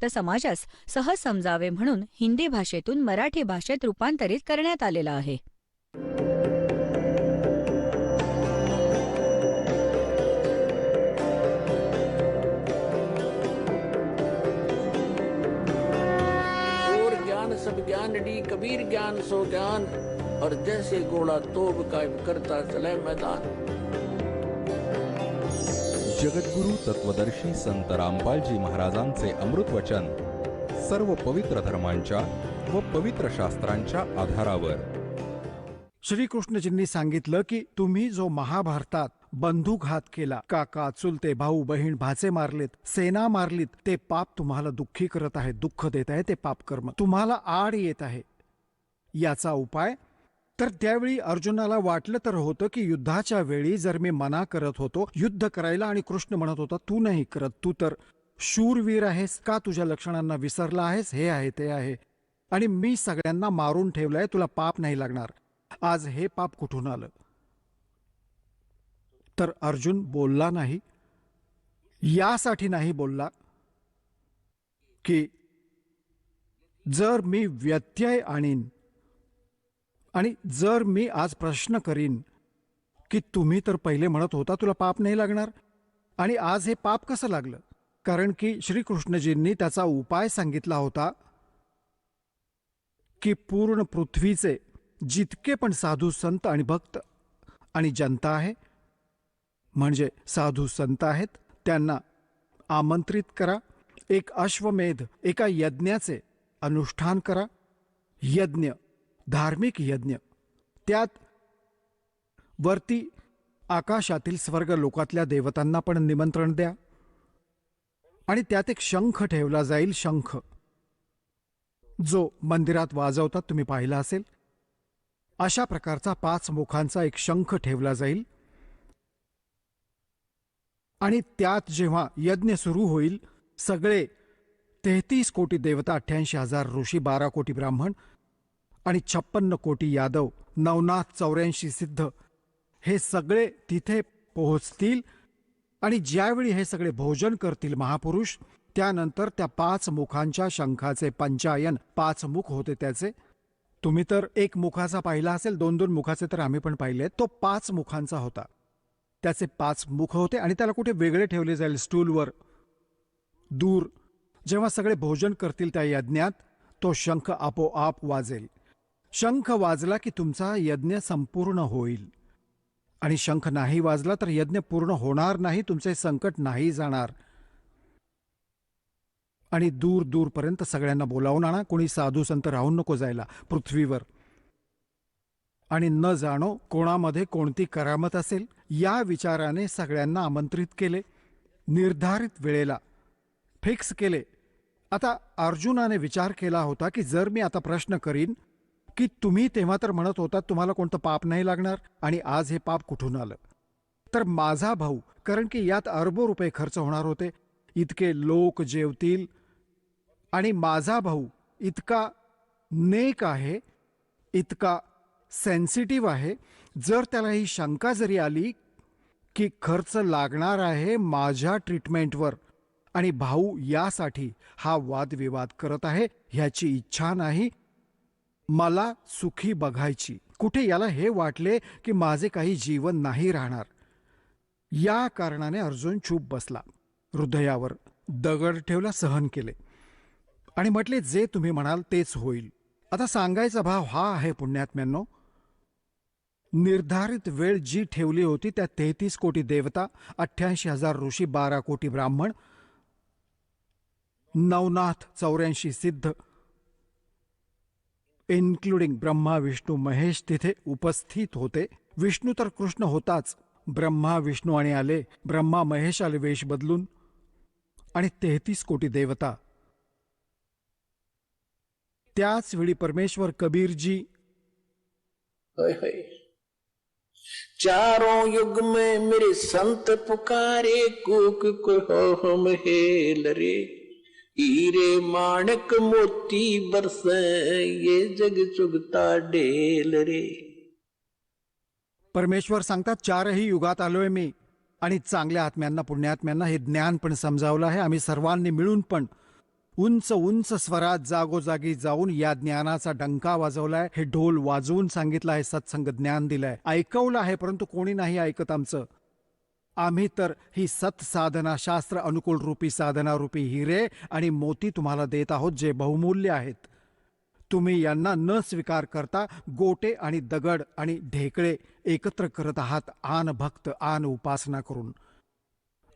तर समाजास सहज समजावे म्हणून हिंदी भाषेतून मराठी भाषेत रूपांतरित करण्यात आलेला आहे. और ज्ञान सब ज्ञान डी कबीर ज्ञान सो ज्ञान और जैसे घोड़ा तोब कायम करता चले मैदान. जगद्गुरु तत्वदर्शी संत रामपालजी महाराजांचे अमृत वचन सर्व पवित्र धर्मांच्या व पवित्र शास्त्रांच्या आधारावर. श्रीकृष्णजींनी सांगितलं की तुम्ही जो महाभारतात बंधुघात केला, काका चुलते भाऊ बहीण भाचे मारलेत, सेना मारलीत, ते पाप तुम्हाला दुःखी करत आहे, दुःख देत आहे, ते पाप कर्म तुम्हाला आड येत आहे. याचा उपाय तर त्यावेळी अर्जुनाला वाटलं तर होतं की युद्धाच्या वेळी जर मी मना करत होतो युद्ध करायला आणि कृष्ण म्हणत होता तू नाही करत, तू तर शूरवीर आहेस का, तुझ्या लक्षणांना विसरला आहेस, हे आहे ते आहे, आणि मी सगळ्यांना मारून ठेवलंय, तुला पाप नाही लागणार. आज हे पाप कुठून आलं? तर अर्जुन बोलला नाही. यासाठी नाही बोलला की जर मी व्यत्यय आणीन आणि जर मी आज प्रश्न करीन की तुम्ही तर पहिले म्हणत होता तुला पाप नाही लागणार, आणि आज हे पाप कसं लागलं? कारण की श्रीकृष्णजींनी त्याचा उपाय सांगितला होता की पूर्ण पृथ्वीचे जितके पण साधू संत आणि भक्त आणि जनता आहे, म्हणजे साधू संत आहेत, त्यांना आमंत्रित करा. एक अश्वमेध एका यज्ञाचे अनुष्ठान करा. यज्ञ, धार्मिक यज्ञ, त्यात वरती आकाशातील स्वर्ग लोकातल्या देवतांना पण निमंत्रण द्या. आणि त्यात एक शंख ठेवला जाईल, शंख जो मंदिरात वाजवतात, तुम्ही पाहिला असेल. अशा प्रकारचा 5 मुखांचा एक शंख ठेवला जाईल. आणि त्यात जेव्हा यज्ञ सुरू होईल, सगळे 33 कोटी देवता, 88,000 ऋषी, 12 कोटी ब्राह्मण आणि 56 कोटी यादव, 984 सिद्ध, हे सगळे तिथे पोहोचतील. आणि ज्यावेळी हे सगळे भोजन करतील महापुरुष, त्यानंतर त्या 5 मुखांच्या शंखाचे पंचायन, 5 मुख होते त्याचे. तुम्ही तर एक मुखाचा पाहिला असेल, 2-2 मुखाचे तर आम्ही पण पाहिले. तो 5 मुखांचा होता. त्याचे 5 मुख होते आणि त्याला कुठे वेगळे ठेवले जाईल, स्टूलवर दूर. जेव्हा सगळे भोजन करतील त्या यज्ञात, तो शंख आपोआप वाजेल. शंख वाजला की तुमचा यज्ञ संपूर्ण होईल. आणि शंख नाही वाजला तर यज्ञ पूर्ण होणार नाही, तुमचे संकट नाही जाणार. आणि दूर दूरपर्यंत सगळ्यांना बोलावून आणा. कोणी साधू संत राहून नको जायला पृथ्वीवर. आणि न जाणो कोणामध्ये कोणती करामत असेल, या विचाराने सगळ्यांना आमंत्रित केले. निर्धारित वेळेला फिक्स केले. आता अर्जुनाने विचार केला होता की जर मी आता प्रश्न करीन की तुम्ही तेव्हा तर म्हणत होता तुम्हाला कोणतं पाप नाही लागणार, आणि आज हे पाप कुठून आलं? तर माझा भाऊ, कारण की यात अरबो रुपये खर्च होणार होते, इतके लोक जेवतील, आणि माझा भाऊ इतका नेक आहे, इतका सेन्सिटिव्ह आहे, जर त्याला ही शंका जरी आली की खर्च लागणार आहे माझ्या ट्रीटमेंटवर, आणि भाऊ यासाठी हा वादविवाद करत आहे, ह्याची इच्छा नाही मला सुखी बघायची, कुठे याला हे वाटले की माझे काही जीवन नाही राहणार. या कारणाने अर्जुन चूप बसला, हृदयावर दगड ठेवला, सहन केले आणि म्हटले जे तुम्ही म्हणाल तेच होईल. आता सांगायचा भाव हा आहे पुण्यात्म्यांनो, निर्धारित वेळ जी ठेवली होती त्या 33 कोटी देवता, 88,000 ऋषी, 12 कोटी ब्राह्मण, 984 सिद्ध, इन्क्लुडिंग ब्रह्मा विष्णू महेश तिथे उपस्थित होते. विष्णू तर कृष्ण होताच, ब्रह्मा विष्णू आणि आले, ब्रह्मा महेश आले वेश बदलून, आणि 33 कोटी देवता. त्याच वेळी परमेश्वर कबीरजी, चारों युग में मेरे संत पुकारे, कूक को हम हेल रे, हीरे माणक मोती बरसे, ये जग चुगता डेल रे. परमेश्वर सांगतात 4ही युगात आलोय मी, आणि चांगल्या आत्म्यांना पुण्यात्म्यांना हे ज्ञान पण समजावलं आहे आम्ही सर्वांनी मिळून. पण उंच उंच स्वरात जागोजागी जाऊन या ज्ञानाचा डंका वाजवलाय, हे ढोल वाजवून सांगितलं आहे, सत्संग ज्ञान दिलंय, ऐकवलं आहे, परंतु कोणी नाही ऐकत आमचं. आम्ही तर ही सत साधना शास्त्र अनुकूल रूपी साधना रूपी हिरे आणि मोती तुम्हाला देत आहोत, जे बहुमूल्य आहेत. तुम्ही यांना न स्वीकार करता गोटे आणि दगड आणि ढेकळे एकत्र करत आहात, आन भक्त आन उपासना करून,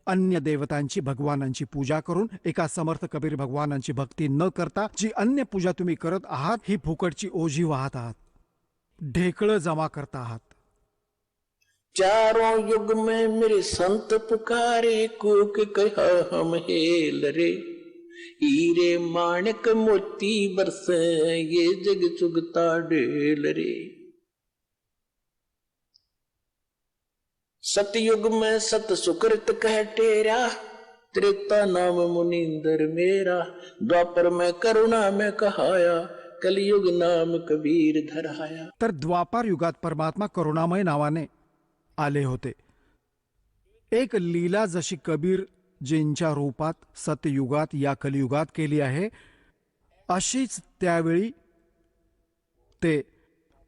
अन्य देवतांची भगवानांची पूजा करून. एका समर्थ कबीर भगवानांची भक्ती न करता जी अन्य पूजा तुम्ही करत आहात, ही फुकटची ओझी वाहत आहात, ढेकळं जमा करता आहात. चारों युग में मेरे संत पुकारे, कूक कहा हम हेल रे. हीरे माणक मोती बरस, ये जग चुगता ढेल रे. सतयुग में सत सुकृत कह टेरा, त्रेता नाम मुनिंदर मेरा. द्वापर में करुणा में कहाया, कलयुग नाम कबीर धराया. तर द्वापार युगात परमात्मा करुणामय नावाने आले होते. एक लीला जशी कबीर जींच्या रूपात सतयुगात या कलियुगात केली आहे, अशीच त्यावेळी ते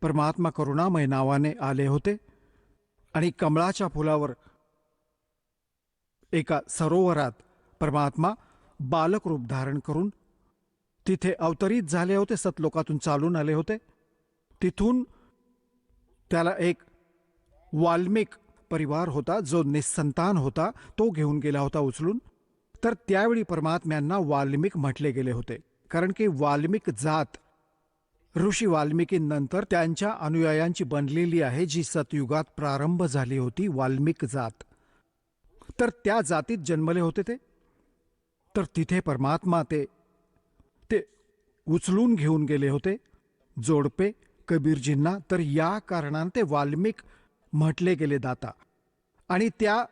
परमात्मा करुणामय नावाने आले होते. आणि कमळाच्या फुलावर एका सरोवरात परमात्मा बालक रूप धारण करून तिथे अवतरित झाले होते, सतलोकातून चालून आले होते. तिथून त्याला एक वाल्मिक परिवार होता, जो निस्संतान होता, तो घेऊन गेला होता उचलून. तर त्यावेळी परमात्म्यांना वाल्मिक म्हटले गेले होते, कारण की वाल्मिक जात ऋषी वाल्मिकींनंतर त्यांच्या अनुयायांची बनलेली आहे, जी सतयुगात प्रारंभ झाली होती, वाल्मिक जात. तर त्या जातीत जन्मले होते ते. तर तिथे परमात्मा ते उचलून घेऊन गेले होते, जोडपे कबीरजींना. तर या कारणाने ते वाल्मिक म्हटले गेले दाता. आणि त्या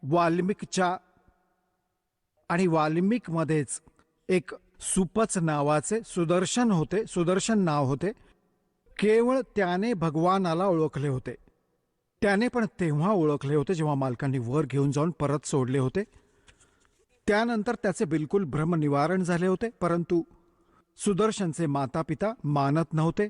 वाल्मिकच्या आणि वाल्मिकमध्येच एक सुपच नावाचे सुदर्शन होते, सुदर्शन नाव होते. केवळ त्याने भगवानाला ओळखले होते. त्याने पण तेव्हा ओळखले होते जेव्हा मालकांनी वर घेऊन जाऊन परत सोडले होते. त्यानंतर त्याचे बिलकुल भ्रमनिवारण झाले होते, परंतु सुदर्शनचे माता पिता मानत नव्हते.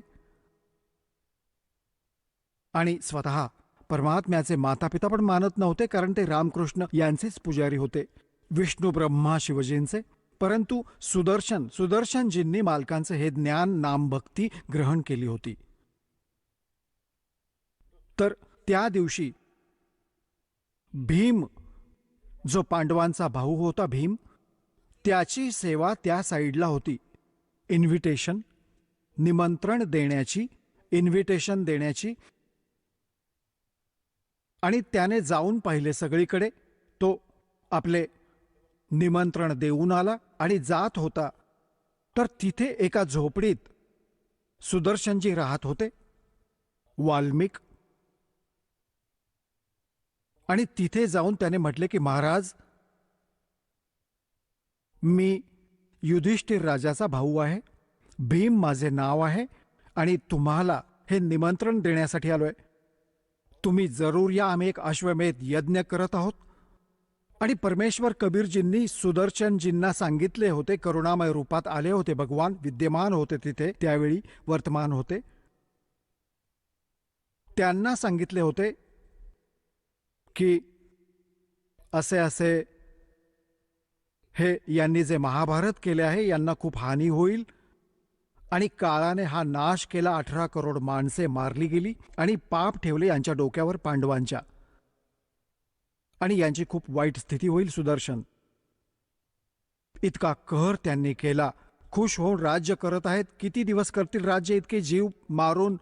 आणि स्वतः परमात्म्याचे माता पिता पण मानत नव्हते, कारण ते रामकृष्ण यांचेच पुजारी होते, विष्णू ब्रह्मा शिवजींचे. परंतु सुदर्शनजींनी मालकांचे हे ज्ञान नामभक्ती ग्रहण केली होती. तर त्या दिवशी भीम, जो पांडवांचा भाऊ होता भीम, त्याची सेवा त्या साईडला होती. इन्व्हिटेशन, निमंत्रण देण्याची, इन्व्हिटेशन देण्याची. आणि त्याने जाऊन पाहिले सगळीकडे. तो आपले निमंत्रण देऊन आला आणि जात होता. तर तिथे एका झोपडीत सुदर्शनजी राहत होते, वाल्मिक. आणि तिथे जाऊन त्याने म्हटले की महाराज, मी युधिष्ठिर राजाचा भाऊ आहे, भीम माझे नाव आहे, आणि तुम्हाला हे निमंत्रण देण्यासाठी आलोय. तुम्ही जरूर या, आम्ही एक अश्वमेध यज्ञ करत आहोत. आणि परमेश्वर कबीरजींनी सुदर्शनजींना सांगितले होते, करुणामय रूपात आले होते भगवान, विद्यमान होते तिथे त्यावेळी, वर्तमान होते. त्यांना सांगितले होते की असे असे हे यांनी जे महाभारत केले आहे, यांना खूप हानी होईल. आणि काळाने हा नाश केला, 18 करोड माणसे मारली गेली आणि पाप ठेवले यांच्या डोक्यावर पांडवांच्या, आणि यांची खूप वाईट स्थिती होईल. सुदर्शन इतका कहर त्यांनी केला. खुश होऊन राज्य करत आहेत. किती दिवस करतील राज्य? इतके जीव मारून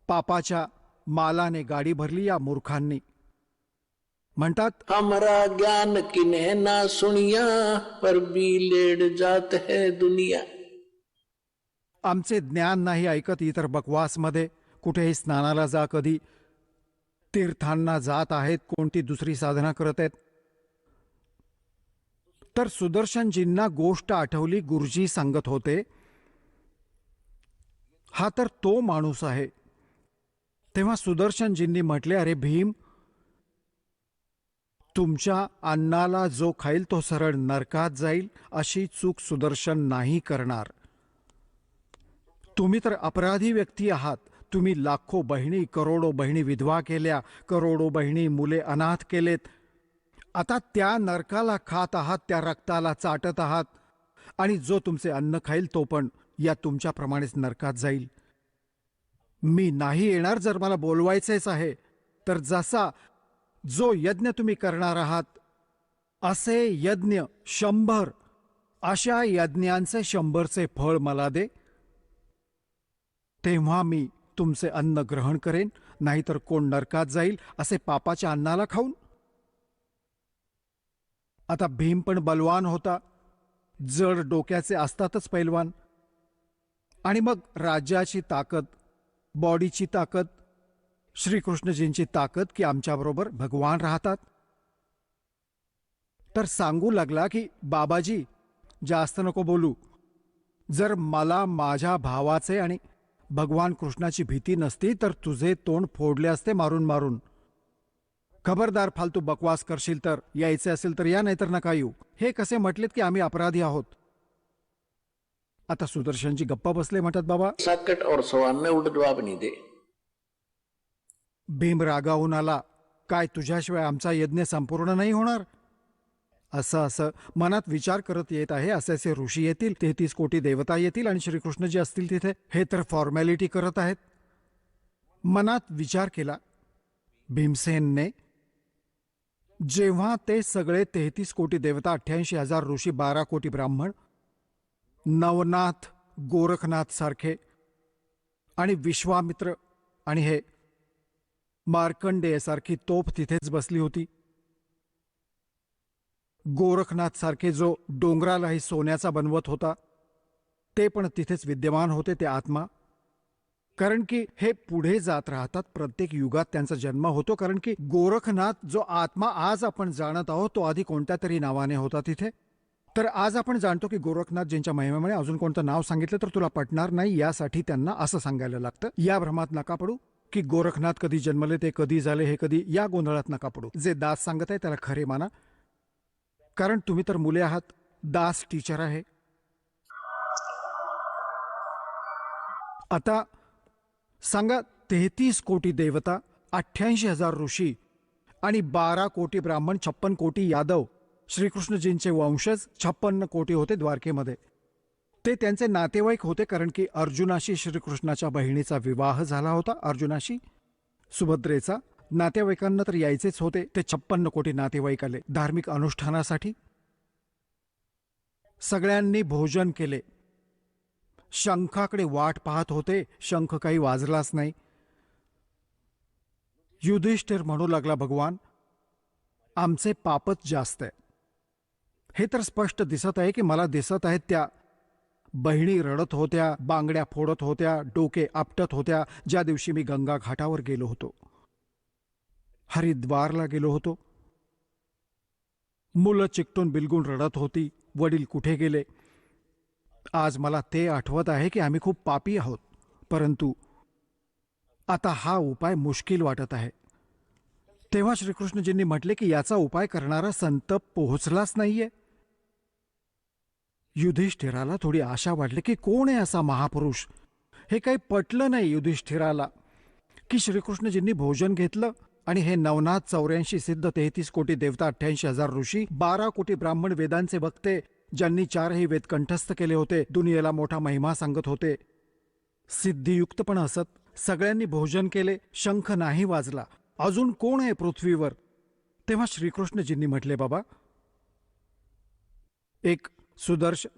पापाच्या मालाने गाडी भरली या मूर्खांनी. म्हणतात, हमारा ज्ञान किन्हे ना सुनिया, पर भी लेड जात है दुनिया. आमचे ज्ञान नाही ऐकत, इतर बकवासमध्ये कुठेही स्नानाला जा, कधी तीर्थांना जात आहेत, कोणती दुसरी साधना करत आहेत. तर सुदर्शनजींना गोष्ट आठवली. गुरुजी सांगत होते, हा तर तो माणूस आहे. तेव्हा सुदर्शनजींनी म्हटले, अरे भीम, तुमच्या अन्नाला जो खाईल तो सरळ नरकात जाईल अशी चूक सुदर्शन नाही करणार. तुम्ही तर अपराधी व्यक्ती आहात. तुम्ही लाखो बहिणी, करोडो बहिणी विधवा केल्या, करोडो बहिणी मुले अनाथ केलेत. आता त्या नरकाला खात आहात, त्या रक्ताला चाटत आहात, आणि जो तुमचे अन्न खाईल तो पण या तुमच्याप्रमाणेच नरकात जाईल. मी नाही येणार. जर मला बोलवायचेच आहे तर जसा जो यज्ञ तुम्ही करणार आहात असे यज्ञ 100, अशा यज्ञांचे 100चे फळ मला दे, तेव्हा मी तुमचे अन्न ग्रहण करेन. नाहीतर कोण नरकात जाईल असे पापाच्या अन्नाला खाऊन. आता भीम पण बलवान होता, जड डोक्याचे असतातच पैलवान. आणि मग राज्याची ताकद, बॉडीची ताकद, श्रीकृष्णजींची ताकद की आमच्याबरोबर भगवान राहतात. तर सांगू लागला की बाबाजी जास्त नको बोलू. जर मला माझ्या भावाचे आणि भगवान कृष्णाची भीती नसती तर तुझे तोंड फोडले असते मारून मारून. खबरदार, फालतू बकवास करशील तर यायचे असेल तर या, नाहीतर नका येऊ. हे कसे म्हटलेत की आम्ही अपराधी आहोत. आता सुदर्शनजी गप्पा बसले, म्हणतात बाबा. सकट और सवाल ने उल्टा जवाब नहीं दे. भीम रागावून आला. काय तुझ्याशिवाय आमचा यज्ञ संपूर्ण नाही होणार? असं असं मनात विचार करत येत आहे. असे असे ऋषी येतील, 33 कोटी देवता येतील आणि श्रीकृष्णजी असतील तिथे. हे तर फॉर्मॅलिटी करत आहेत. मनात विचार केला भीमसेनने. जेव्हा ते सगळे 33 कोटी देवता, 88,000 ऋषी, 12 कोटी ब्राह्मण, नवनाथ, गोरखनाथ सारखे आणि विश्वामित्र आणि हे मार्कंडेय सारखी तोफ तिथेच बसली होती. गोरखनाथ सारखे जो डोंगरालाही सोन्याचा बनवत होता ते पण तिथेच विद्यमान होते, ते आत्मा. कारण की हे पुढे जात राहतात, प्रत्येक युगात त्यांचा जन्म होतो. कारण की गोरखनाथ जो आत्मा आज आपण जाणत आहोत तो आधी कोणत्या तरी नावाने होता तिथे. तर आज आपण जाणतो की गोरखनाथजींच्या महिमेमुळे अजून कोणतं नाव सांगितलं तर तुला पटणार नाही, यासाठी त्यांना असं सांगायला लागतं. या भ्रमात नका पडू की गोरखनाथ कधी जन्मले, ते कधी झाले, हे कधी, या गोंधळात नका पडू. जे दास सांगत आहे त्याला खरे माना, कारण तुम्ही तर मुले आहात. दास टीचर आहे. आता सांगा, 33 कोटी देवता, 88,000 ऋषी आणि 12 कोटी ब्राह्मण, 56 कोटी यादव, श्रीकृष्णजींचे वंशज 56 कोटी होते द्वारकेमध्ये. ते त्यांचे नातेवाईक होते, कारण की अर्जुनाशी श्रीकृष्णाच्या बहिणीचा विवाह झाला होता. अर्जुनाशी सुभद्रेचा. नातेवाईकांना तर यायचेच होते. ते 56 कोटी नातेवाईक आले धार्मिक अनुष्ठानासाठी. सगळ्यांनी भोजन केले. शंखाकडे वाट पाहत होते, शंख काही वाजलाच नाही. युधिष्ठिर म्हणू लागला, भगवान आमचे पापच जास्त आहे. हे तर स्पष्ट दिसत आहे की मला दिसत आहेत त्या बहिणी रडत होत्या, बांगड्या फोडत होत्या, डोके आपटत होत्या, ज्या दिवशी मी गंगा घाटावर गेलो होतो, हरिद्वारला गेलो होतो. मुलं चिकटून बिलगून रडत होती, वडील कुठे गेले. आज मला ते आठवत आहे की आम्ही खूप पापी आहोत. परंतु आता हा उपाय मुश्किल वाटत आहे. तेव्हा श्रीकृष्णजींनी म्हटले की याचा उपाय करणारा संत पोहोचलाच नाहीये. युधिष्ठिराला थोडी आशा वाटली की कोण आहे असा महापुरुष. हे काही पटलं नाही युधिष्ठिराला की श्रीकृष्णजींनी भोजन घेतलं आणि हे नवनाथ, 84 सिद्ध, 33 कोटी देवता, 88,000 ऋषी, 12 कोटी ब्राह्मण, वेदांचे वक्ते, ज्यांनी 4ही वेद कंठस्थ केले होते, दुनियेला मोठा महिमा सांगत होते, सिद्धियुक्त पण असत, सगळ्यांनी भोजन केले, शंख नाही वाजला. अजून कोण आहे पृथ्वीवर? तेव्हा श्रीकृष्णजींनी म्हटले, बाबा एक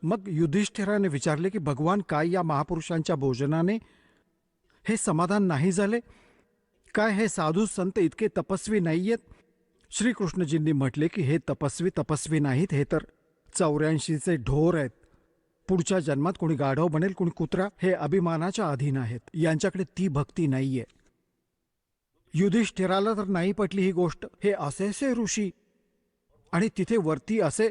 मग युधिष्ठिराने विचारले की भगवान, काय या महापुरुषांच्या भोजनाने हे समाधान नाही झाले? काय हे साधू संत इतके तपस्वी नाहीयेत? श्रीकृष्णजींनी म्हटले की हे तपस्वी नाहीत, हे तर 84चे ढोर आहेत. पुढच्या जन्मात कोणी गाढव बनेल, कोणी कुत्रा. हे अभिमानाच्या अधीन आहेत, यांच्याकडे ती भक्ती नाहीये. युधिष्ठिराला तर नाही पटली ही गोष्ट. हे असे ऋषी आणि तिथे वरती असे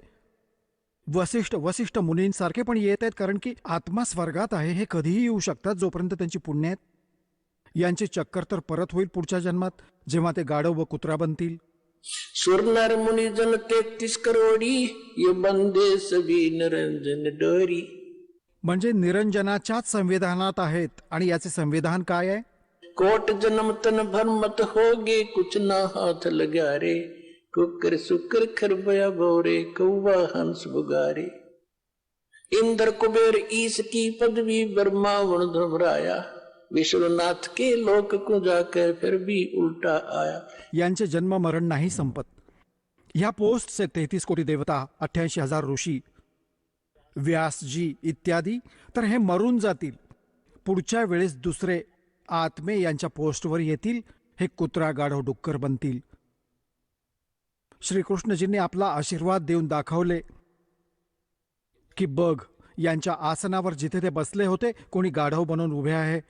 वसिष्ठ मुनींसारखे पण येत आहेत, कारण की आत्मा स्वर्गात आहे, हे कधीही येऊ शकतात जोपर्यंत त्यांची पुण्य आहेत. यांची चक्कर तर परत होईल पुढच्या जन्मात, जेव्हा ते गाढव व कुत्रा बनतील. सुर नर मुनि जन 33 करोड़ी, ये बंदे सभी निरंजन डोरी. म्हणजे निरंजनाच्याच संविधानात आहेत. आणि याचे संविधान काय आहे? कोट जन्म तन भर मत होगे, कुछ ना हाथ लगा रे. कुकर सुकर खरबया बोरे, कौवा हंस बुगारे. इंद्र कुबेर ईश की पदवी, ब्रह्मा वण धमराया. विश्वनाथ के लोक को जाकर फिर भी उल्टा आया. यांचे जन्म मरण नाही संपत. ह्या पोस्टचे 33 कोटी देवता, 88,000 ऋषी, व्यासजी इत्यादी तर हे मरून जातील. पुढच्या वेळेस दुसरे आत्मे यांच्या पोस्टवर येतील. हे कुत्रा गाढव डुक्कर बनतील. श्रीकृष्णजींनी आपला आशीर्वाद देऊन दाखवले की बघ, यांच्या आसनावर जिथे ते बसले होते, कोणी गाढव बनून उभे आहे,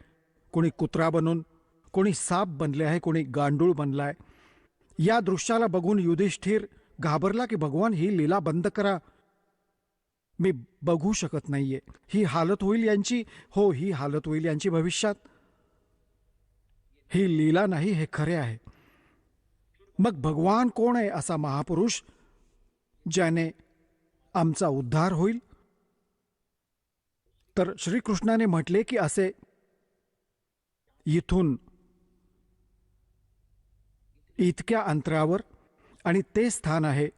कोणी कुत्रा बनून, कोणी साप बनले आहे, कोणी गांडूळ बनलाय. या दृश्याला बघून युधिष्ठिर घाबरला की भगवान, ही लीला बंद करा, मी बघू शकत नाहीये. ही हालत होईल यांची. हो, ही हालत होईल यांची भविष्यात. ही लीला नाही, हे खरे आहे. मग भगवान कोण आहे असा महापुरुष ज्याने आमचा उद्धार होईल? तर श्रीकृष्णाने म्हटले की असे इथून इतक्या अंतरावर, आणि ते स्थान आहे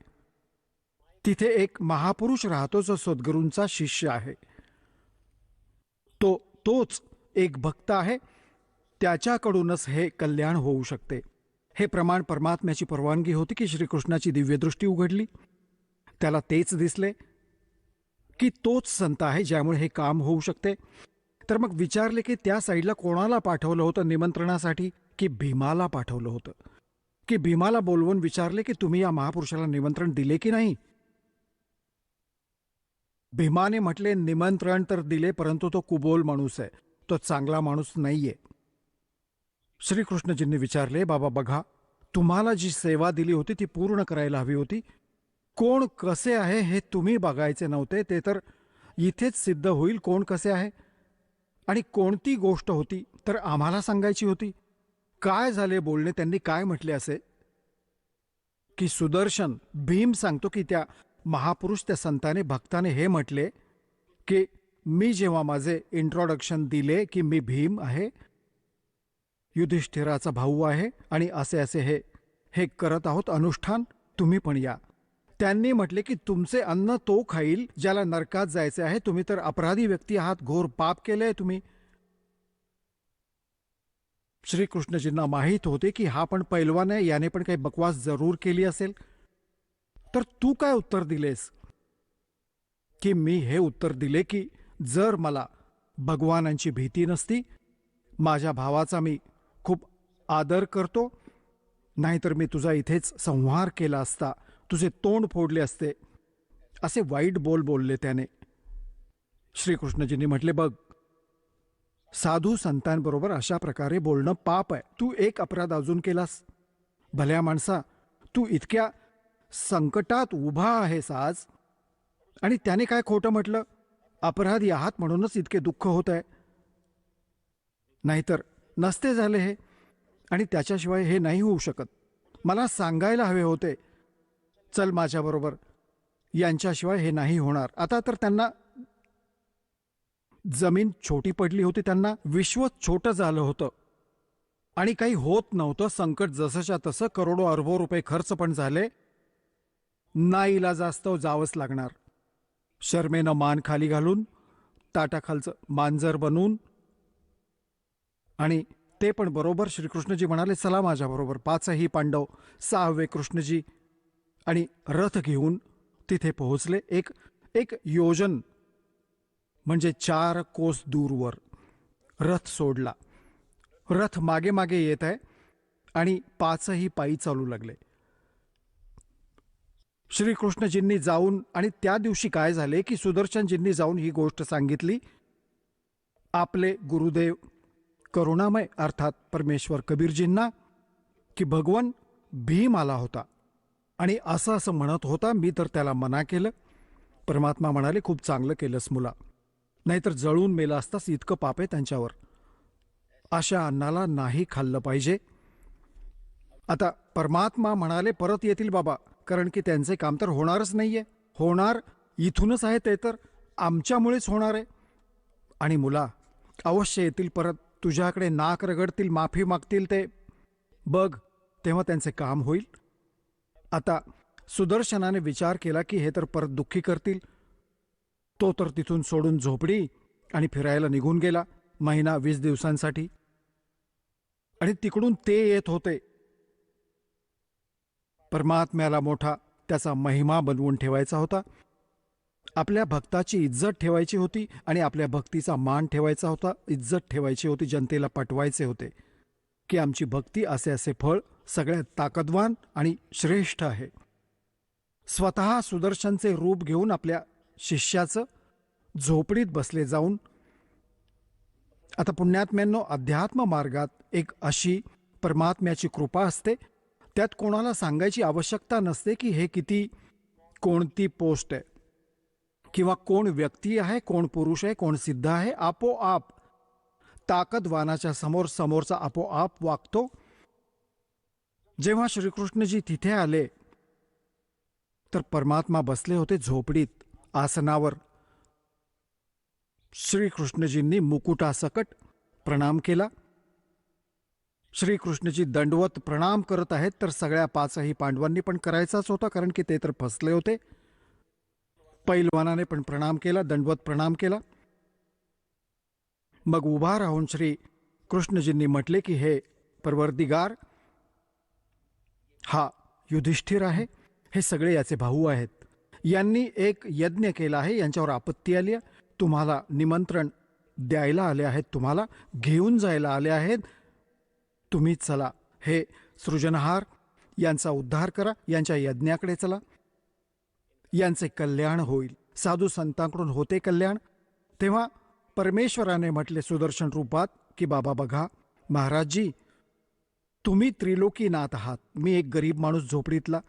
तिथे एक महापुरुष राहतो जो सद्गुरूंचा शिष्य आहे. तोच एक भक्त आहे. त्याच्याकडूनच हे कल्याण होऊ शकते. हे प्रमाण परमात्म्याची परवानगी होती की श्रीकृष्णाची दिव्यदृष्टी उघडली. त्याला तेच दिसले की तोच संत आहे ज्यामुळे हे काम होऊ शकते. तर मग विचारले की त्या साईडला कोणाला पाठवलं होतं निमंत्रणासाठी? की भीमाला पाठवलं होतं. की भीमाला बोलवून विचारले की तुम्ही या महापुरुषाला निमंत्रण दिले की नाही? भीमाने म्हटले निमंत्रण तर दिले, परंतु तो कुबोल माणूस आहे, तो चांगला माणूस नाहीये. श्रीकृष्णजींनी विचारले, बाबा बघा, तुम्हाला जी सेवा दिली होती ती पूर्ण करायला हवी होती. कोण कसे आहे हे तुम्ही बघायचे नव्हते, ते तर इथेच सिद्ध होईल कोण कसे आहे. आणि कोणती गोष्ट होती तर आम्हाला सांगायची होती. काय झाले बोलणे? त्यांनी काय म्हटले असे की सुदर्शन, भीम सांगतो की त्या महापुरुष, त्या संताने, भक्ताने हे म्हटले की मी जेव्हा माझे इंट्रोडक्शन दिले की मी भीम आहे, युधिष्ठिराचा भाऊ आहे, आणि असे असे हे करत आहोत अनुष्ठान, तुम्ही पण या. त्यांनी म्हटले की तुमचे अन्न तो खाईल ज्याला नरकात जायचे आहे. तुम्ही तर अपराधी व्यक्ती आहात, घोर पाप केले तुम्ही. श्रीकृष्णजींना माहीत होते की हा पण पैलवान आहे, याने पण काही बकवास जरूर केली असेल. तर तू काय उत्तर दिलेस? की मी हे उत्तर दिले की जर मला भगवानांची भीती नसती, माझ्या भावाचा मी खूप आदर करतो, नाहीतर मी तुझा इथेच संहार केला असता, तुझे तोंड फोडले असते. असे वाईट बोलले त्याने. श्रीकृष्णजींनी म्हटले, बघ, साधू संतांबरोबर अशा प्रकारे बोलणं पाप आहे. तू एक अपराध अजून केलास. भल्या माणसा, तू इतक्या संकटात उभा आहेस आज, आणि त्याने काय खोटं म्हटलं? अपराधी आहात म्हणूनच इतके दुःख होत आहे, नाहीतर नसते झाले हे. आणि त्याच्याशिवाय हे नाही होऊ शकत. मला सांगायला हवे होते, चल माझ्याबरोबर, यांच्याशिवाय हे नाही होणार. आता तर त्यांना जमीन छोटी पडली होती, त्यांना विश्व छोटं झालं होतं आणि काही होत नव्हतं. संकट जसंच्या तसं, करोडो अरबो रुपये खर्च पण झाले. नाईलाजास्तव जावंच लागणार. शर्मेनं मान खाली घालून, ताटाखालचं मांजर बनून. आणि ते पण बरोबर श्रीकृष्णजी म्हणाले, चला माझ्याबरोबर. 5ही पांडव, 6वे कृष्णजी, आणि रथ घेऊन तिथे पोहोचले. एक योजन म्हणजे 4 कोस दूरवर रथ सोडला. रथ मागे मागे येत आहे आणि 5ही पायी चालू लागले. श्रीकृष्णजींनी जाऊन, आणि त्या दिवशी काय झाले की सुदर्शनजींनी जाऊन ही गोष्ट सांगितली आपले गुरुदेव करुणामय अर्थात परमेश्वर कबीरजींना, की भगवान भीम आला होता आणि असं असं म्हणत होता. मी तर त्याला मना केलं. परमात्मा म्हणाले, खूप चांगलं केलंस मुला, नाहीतर जळून मेला असतास, इतकं पाप आहे त्यांच्यावर. अशा अन्नाला नाही खाल्लं पाहिजे. आता परमात्मा म्हणाले परत येतील बाबा, कारण की त्यांचे काम तर होणारच नाहीये. होणार इथूनच आहे, ते तर आमच्यामुळेच होणार आहे. आणि मुला अवश्य येतील परत, तुझ्याकडे नाक रगडतील, माफी मागतील, ते बघ तेव्हा त्यांचे काम होईल. आता सुदर्शनाने विचार केला की हे तर परत दुःखी करतील. तो तर तिथून सोडून झोपडी आणि फिरायला निघून गेला 20 दिवसांसाठी. आणि तिकडून ते येत होते. परमात्म्याला मोठा त्याचा महिमा बनवून ठेवायचा होता, आपल्या भक्ताची इज्जत ठेवायची होती आणि आपल्या भक्तीचा मान ठेवायचा होता, इज्जत ठेवायची होती, जनतेला पटवायचे होते की आमची भक्ती असे असे फळ सगळ्यात ताकदवान आणि श्रेष्ठ आहे. स्वतः सुदर्शनचे रूप घेऊन आपल्या शिष्याचं झोपडीत बसले जाऊन. आता पुण्यात्म्यांनो, अध्यात्म मार्गात एक अशी परमात्म्याची कृपा असते, त्यात कोणाला सांगायची आवश्यकता नसते की हे किती, कोणती पोस्ट आहे किंवा कोण व्यक्ती आहे, कोण पुरुष आहे, कोण सिद्ध आहे. आपोआप ताकदवानाच्या समोर समोरचा आपोआप वागतो. जेव्हा श्रीकृष्णजी तिथे आले तर परमात्मा बसले होते झोपडीत आसनावर. श्रीकृष्णजींनी मुकुटासकट प्रणाम केला. श्रीकृष्णजी दंडवत प्रणाम करत आहेत तर सगळ्या 5ही पांडवांनी पण करायचाच होता, कारण की ते तर फसले होते. पैलवानाने पण प्रणाम केला, दंडवत प्रणाम केला. मग उभा राहून श्री कृष्णजींनी म्हटले की हे परवरदिगार, हा युधिष्ठिर आहे, हे सगळे याचे भाऊ आहेत. यांनी एक यज्ञ केला आहे, यांच्यावर आपत्ती आली आहे, तुम्हाला निमंत्रण द्यायला आले आहेत, तुम्हाला घेऊन जायला आले आहेत. तुम्ही चला, हे सृजनहार यांचा उद्धार करा, यांच्या यज्ञाकडे चला, यांचे कल्याण होईल. साधू संतांकडून होते कल्याण. तेव्हा परमेश्वराने म्हटले सुदर्शन रूपात की बाबा बघा महाराजजी, तुम्ही त्रिलोकीनाथ आहात, मी एक गरीब माणूस झोपडीतला.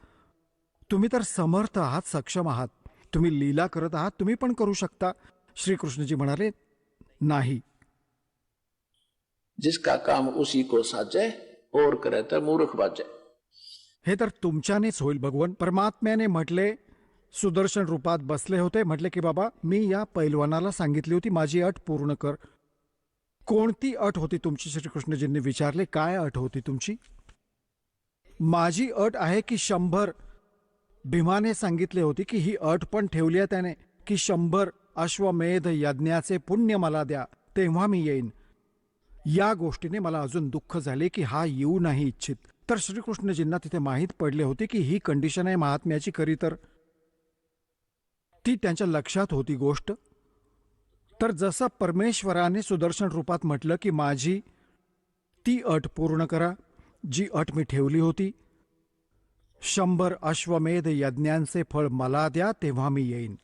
तुम्ही तर समर्थ आहात, सक्षम आहात, तुम्ही लीला करत आहात, तुम्ही पण करू शकता. श्रीकृष्णजी म्हणाले नाही. जिसका काम उसी को साजे और करे तर मूर्ख बाजे. हे तर तुमच्यानेच होईल भगवन. परमात्म्याने म्हटले, सुदर्शन रूपात बसले होते, म्हटले की बाबा मी या पैलवानाला सांगितली होती माझी अट पूर्ण कर. कोणती अट होती तुमची? श्रीकृष्णजींनी विचारले. काय अट होती तुमची? माझी अट आहे की 100, भीमाने सांगितले होते की ही अट पण ठेवली आहे त्याने की 100 अश्वमेध यज्ञाचे पुण्य मला द्या, तेव्हा मी येईन. या गोष्टीने मला अजून दुःख झाले की हा येऊ नाही इच्छित. तर श्रीकृष्णजींना तिथे माहीत पडले होते की ही कंडिशन आहे महात्म्याची, खरी तर ती त्यांच्या लक्षात होती गोष्ट. तर जसं परमेश्वराने सुदर्शन रूपात म्हटलं की माझी ती अट पूर्ण करा जी अट मी ठेवली होती, 100 अश्वमेध यज्ञांचे फळ मला द्या, तेव्हा मी येईन.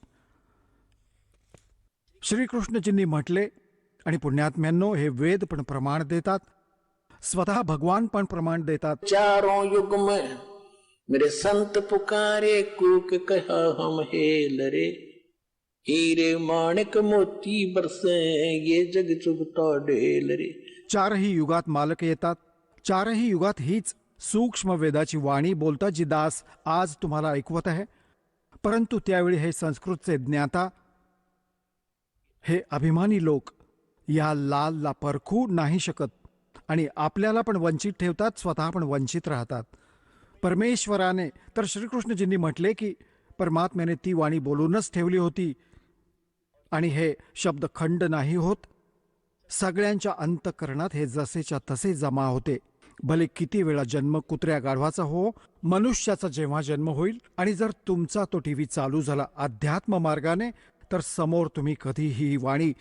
श्रीकृष्णजींनी म्हटले. आणि पुण्यात्म्यांनो, हे वेद पण प्रमाण देतात, स्वतः भगवान पण प्रमाण देतात. चारों युग में मेरे संत पुकारे, कूक कहा हम हेल रे. हीरे माणिक मोती बरसे, ये जग चुगता ढेल रे. 4ही युगात मालक येतात. 4ही युगात हीच सूक्ष्म वेदाची वाणी बोलतात जी दास आज तुम्हाला ऐकवत आहे. परंतु त्यावेळी हे संस्कृतचे ज्ञाता, हे अभिमानी लोक या लालला परखू नाही शकत आणि आपल्याला पण वंचित ठेवतात, स्वतः पण वंचित राहतात. परमेश्वराने तर श्रीकृष्णजींनी म्हटले की परमात्म्याने ती वाणी बोलूनच ठेवली होती आणि हे शब्द खंड नाही होत. सगळ्यांच्या अंतःकरणात हे जसेच्या तसे जमा होते. भले किती वेळा जन्म कुत्र्या गाढवाचा हो, मनुष्याचा जेव्हा जन्म होईल आणि जर तुमचा तो टीव्ही चालू झाला अध्यात्म मार्गाने, तर समोर तुम्ही कधीही ही वाणी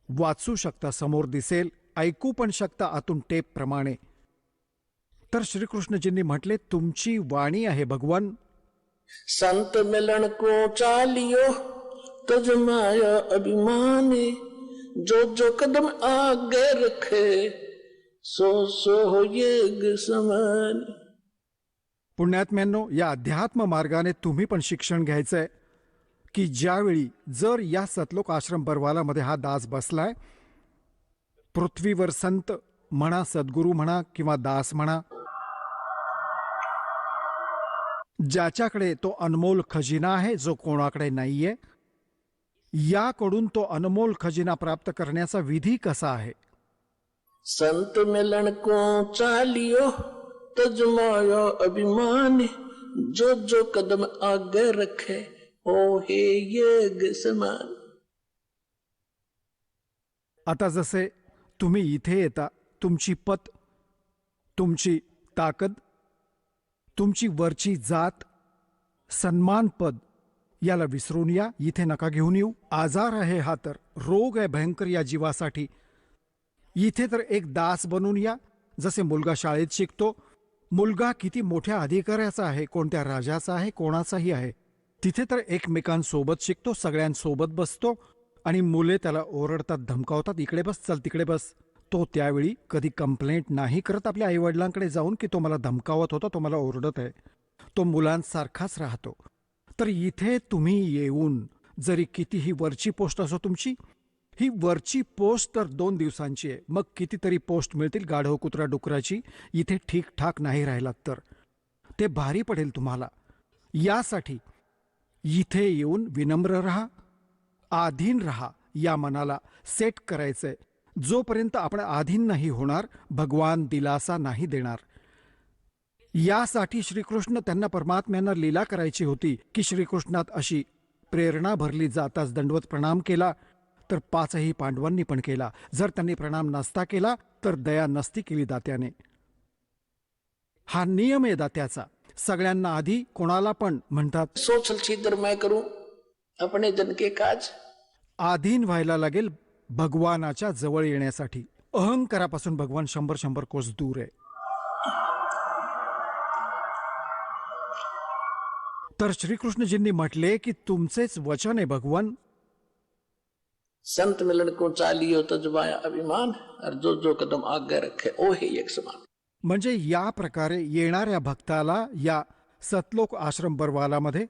वाचू शकता, समोर दिसेल, ऐकू पण शकता आतून टेप प्रमाणे. तर श्रीकृष्णजींनी म्हटले तुमची वाणी आहे भगवान. संत मिलन को चालियो तज माया अभिमानी, जो जो कदम आगे रखे सो सो हो यज्ञ समान. पुण्यात्म्यांनो, या अध्यात्म मार्गाने तुम्ही पण शिक्षण घ्यायचंय की ज्यावेळी जर या सतलोक आश्रम बरवालामध्ये हा दास बसलाय, पृथ्वीवर संत म्हणा, सद्गुरू म्हणा किंवा दास म्हणा, ज्याच्याकडे तो अनमोल खजिना आहे जो कोणाकडे नाहीये, याकडून तो अनमोल खजिना प्राप्त करण्याचा विधी कसा आहे? संत मिलन को चालियो तजमाया अभिमान, जो जो कदम आगे रखे ओ हे यज्ञ समान. आता जसे तुम्ही इथे येता, तुमची पत, तुमची ताकद, तुमची वरची जात, सन्मानपद याला विसरून या. इथे नका घेऊन येऊ. आजार आहे हा तर, रोग आहे भयंकर या जीवासाठी. इथे तर एक दास बनून या. जसे मुलगा शाळेत शिकतो, मुलगा किती मोठ्या अधिकाऱ्याचा आहे, कोणत्या राजाचा आहे, कोणाचाही आहे, तिथे तर एकमेकांसोबत शिकतो, सगळ्यांसोबत बसतो आणि मुले त्याला ओरडतात, धमकावतात, इकडे बस, चल तिकडे बस. तो त्यावेळी कधी कंप्लेंट नाही करत आपल्या आईवडिलांकडे जाऊन की तो मला धमकावत होता, तो मला ओरडत आहे. तो मुलांसारखाच राहतो. तर इथे तुम्ही येऊन जरी कितीही वरची पोस्ट असो तुमची, ही वरची पोस्ट तर 2 दिवसांची आहे. मग कितीतरी पोस्ट मिळतील गाढव कुत्रा डुकराची. इथे ठीकठाक नाही राहिलात तर ते भारी पडेल तुम्हाला. यासाठी इथे येऊन विनम्र राहा, आधीन राहा. या मनाला सेट करायचंय. जोपर्यंत आपण आधीन नाही होणार, भगवान दिलासा नाही देणार. यासाठी श्रीकृष्ण त्यांना परमात्म्यांना लीला करायची होती की श्रीकृष्णात अशी प्रेरणा भरली. जाताच दंडवत प्रणाम केला तर 5ही पांडवांनी पण केला. जर त्यांनी प्रणाम नसता केला तर दया नसती केली दात्याने. हा नियम आहे दात्याचा. सगळ्यांना आधी कोणाला पण म्हणतात सोचल छिद्र मैं करूं अपने जन के काज. आधीन व्हायला लागेल भगवानाच्या जवळ येण्यासाठी. अहंकारापासून भगवान 100 कोस दूर आहे. तर श्रीकृष्णजींनी म्हटले की तुमचेच वचन आहे भगवान. संत मिलन को चालियो तजमाया अभिमान, और जो जो कदम आगे रखे ओ हे यज्ञ समान. म्हणजे या प्रकारे येणाऱ्या भक्ताला या सतलोक आश्रम बरवालामध्ये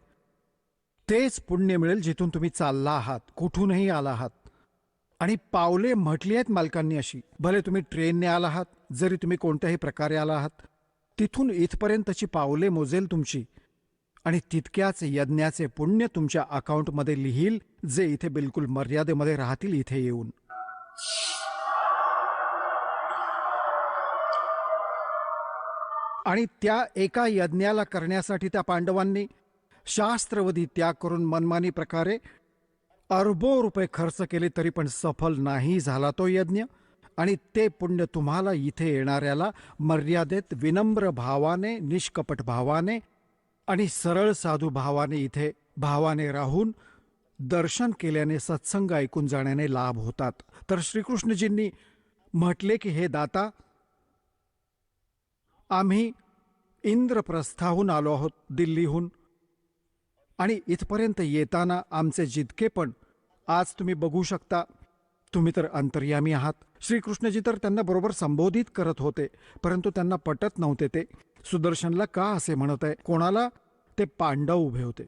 तेच पुण्य मिळेल जिथून तुम्ही चालला आहात, कुठूनही आला आहात. आणि पावले म्हटली आहेत मालकांनी अशी. भले तुम्ही ट्रेनने आला आहात, जरी तुम्ही कोणत्याही प्रकारे आला आहात, तिथून इथपर्यंतची पावले मोजेल तुमची आणि तितक्याच यज्ञाचे पुण्य तुमच्या अकाउंटमध्ये लिहील, जे इथे बिलकुल मर्यादेमध्ये राहतील इथे येऊन. आणि त्या एका यज्ञाला करण्यासाठी त्या पांडवांनी शास्त्रवधी त्याग करून मनमानी प्रकारे अरबो रुपये खर्च केले तरी पण सफल नाही झाला तो यज्ञ. आणि ते पुण्य तुम्हाला इथे येणाऱ्याला मर्यादेत विनम्र भावाने, निष्कपट भावाने आणि सरळ साधू भावाने इथे भावाने राहून दर्शन केल्याने, सत्संग ऐकून जाण्याने लाभ होतात. तर श्रीकृष्णजींनी म्हटले की हे दाता, आम्ही इंद्रप्रस्थाहून आलो आहोत, दिल्लीहून, आणि इथपर्यंत येताना आमचे जितके पण आज तुम्ही बघू शकता, तुम्ही तर अंतर्यामी आहात. श्रीकृष्णजी तर त्यांना बरोबर संबोधित करत होते, परंतु त्यांना पटत नव्हते ते सुदर्शनला का असे म्हणत आहे. कोणाला? ते पांडव उभे होते.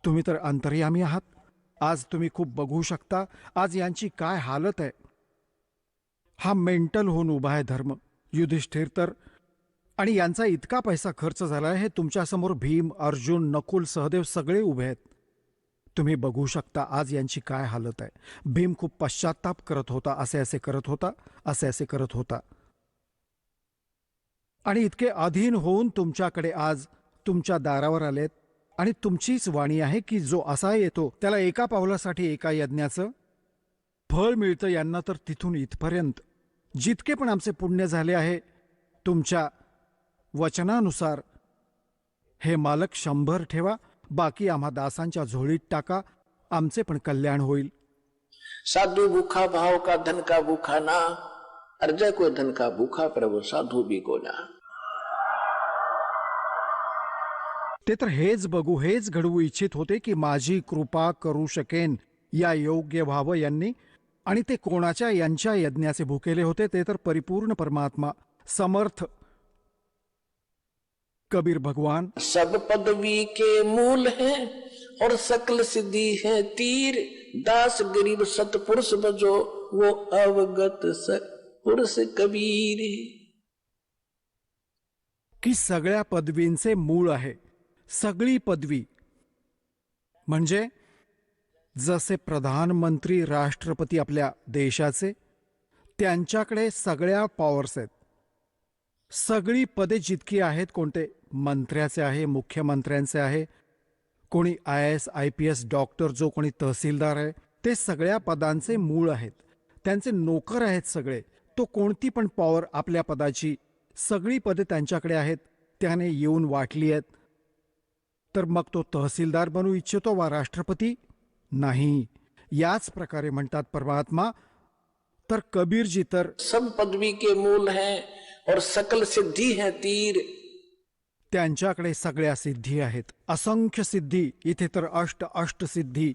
तुम्ही तर अंतर्यामी आहात. आज तुम्ही खूप बघू शकता आज यांची काय हालत आहे. हा मेंटल होऊन उभा आहे धर्म. युधिष्ठिर तर, आणि यांचा इतका पैसा खर्च झाला आहे. हे तुमच्यासमोर भीम, अर्जुन, नकुल, सहदेव सगळे उभे आहेत. तुम्ही बघू शकता आज यांची काय हालत आहे. भीम खूप पश्चाताप करत होता, असे असे करत होता, असे असे करत होता. आणि इतके अधीन होऊन तुमच्याकडे आज तुमच्या दारावर आलेत. आणि तुमचीच वाणी आहे की जो असा येतो त्याला एका पावलासाठी एका यज्ञाचं फळ मिळतं. यांना तर तिथून इथपर्यंत जितके पण आमचे पुण्य झाले आहे, तुमच्या वचनानुसार हे मालक 100 ठेवा, बाकी आम्हा दासांच्या झोळीत टाका, आमचे पण कल्याण होईल. साधु भूखा भाव का धन का भूखा ना, अर्जय को धन का भूखा प्रभु साधु भी को ना. ते तर हेच बघू, हेच घडवू इच्छित होते की माझी कृपा करू शकेन या योग्य व्हावं यांनी. आणि ते कोणाच्या यांच्या यज्ञाचे भुकेले होते? ते तर परिपूर्ण परमात्मा, समर्थ कबीर भगवान. सब पदवी के मूल है और सकल सिद्धि है तीर, दास गरीब सतपुरुष बजो वो अवगत पुरुष कबीर. की सगळ्या पदवींचे मूळ आहे सगळी पदवी म्हणजे जसे प्रधानमंत्री राष्ट्रपती आपल्या देशाचे, त्यांच्याकडे सगळ्या पॉवर्स आहेत. सगळी पदे जितकी आहेत, कोणते मंत्र्याचे आहे, मुख्यमंत्र्यांचे आहे, कोणी IAS IPS डॉक्टर, जो कोणी तहसीलदार आहे, ते सगळ्या पदांचे मूळ आहेत. त्यांचे नोकर आहेत सगळे. तो कोणती पण पॉवर आपल्या पदाची, सगळी पदे त्यांच्याकडे आहेत, त्याने येऊन वाटली आहेत. तर मग तो तहसीलदार बनू इच्छितो वा राष्ट्रपती? नाही. याच प्रकारे म्हणतात परमात्मा. तर कबीरजी तर सब पदवी के मूल हैं और सकल सिद्धि है तीर. त्यांच्याकडे सगळ्या सिद्धी आहेत, असंख्य सिद्धी. इथे तर अष्ट सिद्धी.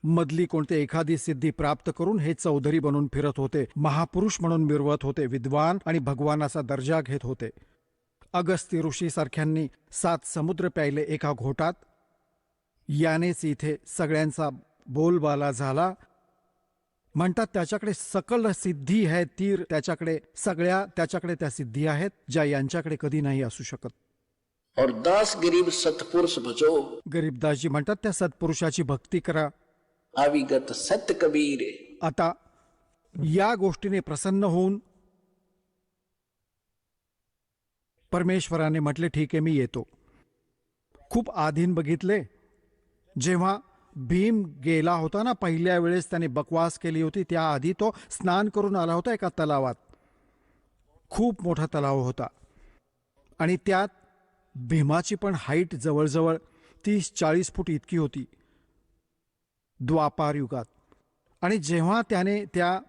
मधली कोणते एखादी सिद्धी प्राप्त करून हे चौधरी बनून फिरत होते, महापुरुष म्हणून मिरवत होते, विद्वान आणि भगवानाचा दर्जा घेत होते. अगस्त्य ऋषी सारख्यांनी 7 समुद्र प्यायले एका घोटात. यानेच इथे सगळ्यांचा बोलबाला झाला. म्हणतात त्याच्याकडे सकल सिद्धी है तीर. त्याच्याकडे त्या सिद्धी आहेत ज्या यांच्याकडे कधी नाही असू शकत. और दास गरीब सतपुरुष भजो. गरीबदासजी म्हणतात त्या सत्पुरुषाची भक्ती करा. आविगत सत्य कबीर. आता या गोष्टीने प्रसन्न होऊन परमेश्वराने म्हटले, ठीक आहे, मी येतो. खूप आधीन बघितले, जेव्हा भीम गेला होता ना, पहिल्या वेळेस त्याने बकवास केली होती, त्याआधी तो स्नान करून आला होता एका तलावात. खूप मोठा तलाव होता आणि त्यात भीमाची पण हाईट जवळजवळ 30-40 फूट इतकी होती द्वापार युगात. आणि जेव्हा त्याने त्या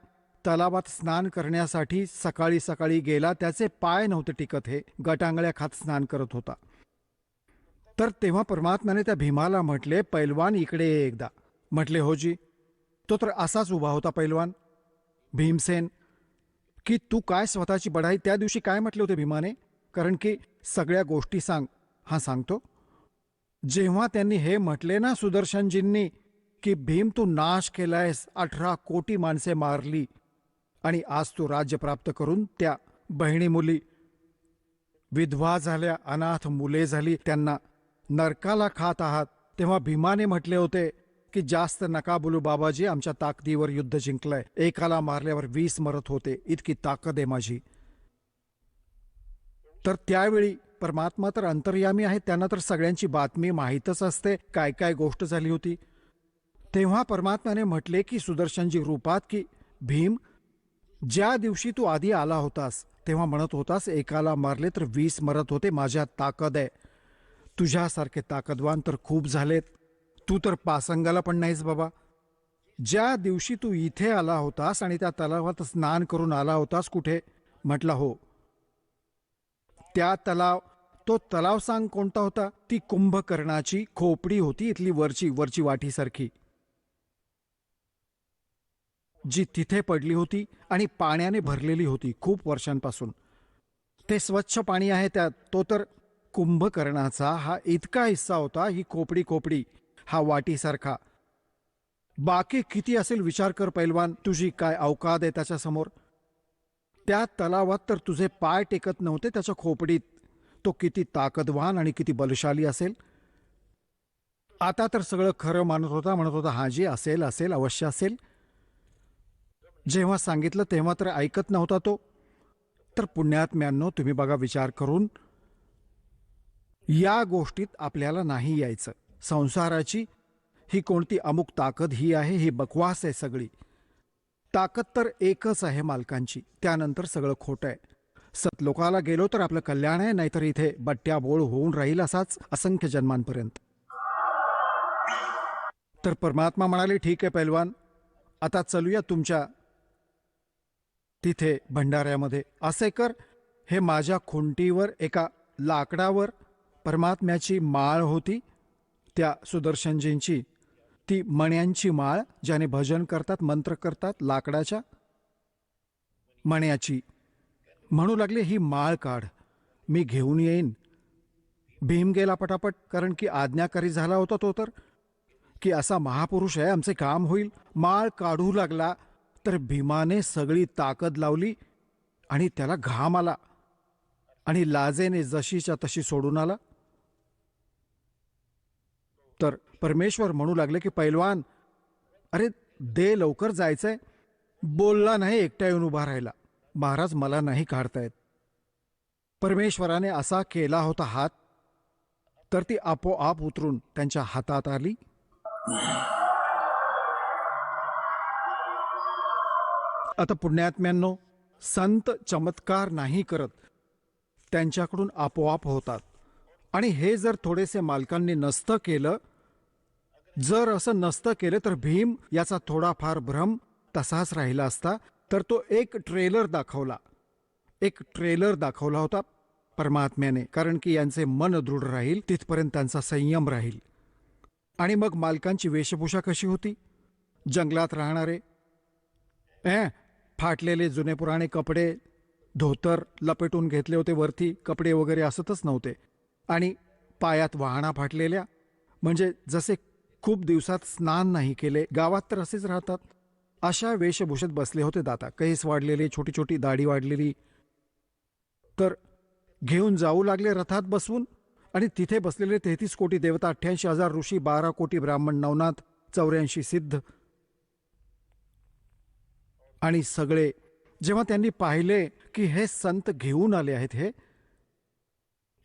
तलावात स्नान करण्यासाठी सकाळी सकाळी गेला, त्याचे पाय नव्हते टिकत, हे गटांगळ्या खात स्नान करत होता. तर तेव्हा परमात्म्याने त्या भीमाला म्हटले, पैलवान इकडे ये एकदा. म्हटले, हो जी. तो तर असाच उभा होता पैलवान भीमसेन, की तू काय स्वतःची बढाई. त्या दिवशी काय म्हटले होते भीमाने, कारण की सगळ्या गोष्टी सांग. हा सांगतो. जेव्हा त्यांनी हे म्हटले ना सुदर्शनजींनी, की भीम तू नाश केलायस, 18 कोटी माणसे मारली आणि आज तू राज्य प्राप्त करून त्या बहिणी मुली विधवा झाल्या, अनाथ मुले झाली, त्यांना नरकाला खात आहात. तेव्हा भीमाने म्हटले होते की जास्त नका बोलू बाबाजी, आमच्या ताकदीवर युद्ध जिंकलंय. एकाला मारल्यावर 20 मरत होते, इतकी ताकद आहे माझी. तर त्यावेळी परमात्मा तर अंतर्यामी आहे, त्यांना तर सगळ्यांची बातमी माहीतच असते, काय काय गोष्ट झाली होती. तेव्हा परमात्म्याने म्हटले की सुदर्शनजी रूपात, की भीम, ज्या दिवशी तू आधी आला होतास तेव्हा म्हणत होतास एकाला मारले तर 20 मरत होते, माझ्यात ताकद आहे. तुझ्यासारखे ताकदवान तर खूप झालेत, तू तर पासंगाला पण नाहीस बाबा. ज्या दिवशी तू इथे आला होतास आणि त्या तलावात स्नान करून आला होतास, कुठे? म्हटलं हो, त्या तो तलाव सांग कोणता होता? ती कुंभकर्णाची खोपडी होती, इथली वरची वाटीसारखी, जी तिथे पडली होती आणि पाण्याने भरलेली होती खूप वर्षांपासून. ते स्वच्छ पाणी आहे त्यात. तो तर कुंभकर्णाचा हा इतका हिस्सा होता, ही खोपडी, हा वाटीसारखा. बाकी किती असेल विचार कर पैलवान, तुझी काय अवकाद आहे त्याच्यासमोर. त्या तलावात तर तुझे पाय टेकत नव्हते त्याच्या खोपडीत. तो किती ताकदवान आणि किती बलशाली असेल. आता तर सगळं खरं म्हणत होता हाजी असेल, अवश्य असेल. जेव्हा सांगितलं तेव्हा तर ऐकत नव्हता तो. तर पुण्यात्म्यांनो, तुम्ही बघा विचार करून, या गोष्टीत आपल्याला नाही यायचं. संसाराची ही कोणती अमुक ताकद ही आहे, ही बकवास आहे सगळी. ताकद तर एकच आहे मालकांची, त्यानंतर सगळं खोटं आहे. सतलोकाला गेलो तर आपलं कल्याण आहे, नाहीतर इथे बट्ट्या बोळ होऊन राहील असाच असंख्य जन्मांपर्यंत. तर परमात्मा म्हणाले, ठीक आहे पैलवान, आता चलूया तुमच्या तिथे भंडाऱ्यामध्ये. असे कर, हे माझ्या खुंटीवर एका लाकडावर परमात्म्याची माळ होती, त्या सुदर्शनजींची, ती मण्यांची माळ, ज्याने भजन करतात, मंत्र करतात, लाकडाच्या मण्याची. म्हणू लागले, ही माळ काढ, मी घेऊन येईन. भीम गेला पटापट, कारण की आज्ञाकारी झाला होता तो तर, की असा महापुरुष आहे, आमचे काम होईल. माळ काढू लागला तर भीमाने सगळी ताकद लावली आणि त्याला घाम आला आणि लाजेने जशीच्या तशी सोडून आला. तर परमेश्वर म्हणू लागले की पैलवान, अरे दे, लवकर जायचंय. बोलला नाही एकटा येऊन उभा राहिला. महाराज मला नाही काढतायत. परमेश्वराने असा केला होता हात, तर ती आपोआप उतरून त्यांच्या हातात आली. आता पुण्यात्म्यांनो, संत चमत्कार नाही करत, त्यांच्याकडून आपोआप होतात. आणि हे जर थोडेसे मालकांनी नसतं केलं, जर असं नसतं केलं तर भीम याचा थोडाफार भ्रम तसाच राहिला असता. तर तो एक ट्रेलर दाखवला होता परमात्म्याने, कारण की यांचे मन दृढ राहील तिथपर्यंत त्यांचा संयम राहील. आणि मग मालकांची वेशभूषा कशी होती? जंगलात राहणारे फाटलेले जुने पुराणे कपडे, धोतर लपेटून घेतले होते वरती, कपडे वगैरे असतच नव्हते. आणि पायात वाहणा फाटलेल्या, म्हणजे जसे खूप दिवसात स्नान नाही केले, गावात तर असेच राहतात, अशा वेशभूषेत बसले होते दाता. केस वाढलेले, छोटी छोटी दाढी वाढलेली. तर घेऊन जाऊ लागले रथात बसवून. आणि तिथे बसलेले 33 कोटी देवता, 88,000 ऋषी, 12 कोटी ब्राह्मण, नवनाथ, 84 सिद्ध. आणि सगळे जेव्हा त्यांनी पाहिले की हे संत घेऊन आले आहेत हे,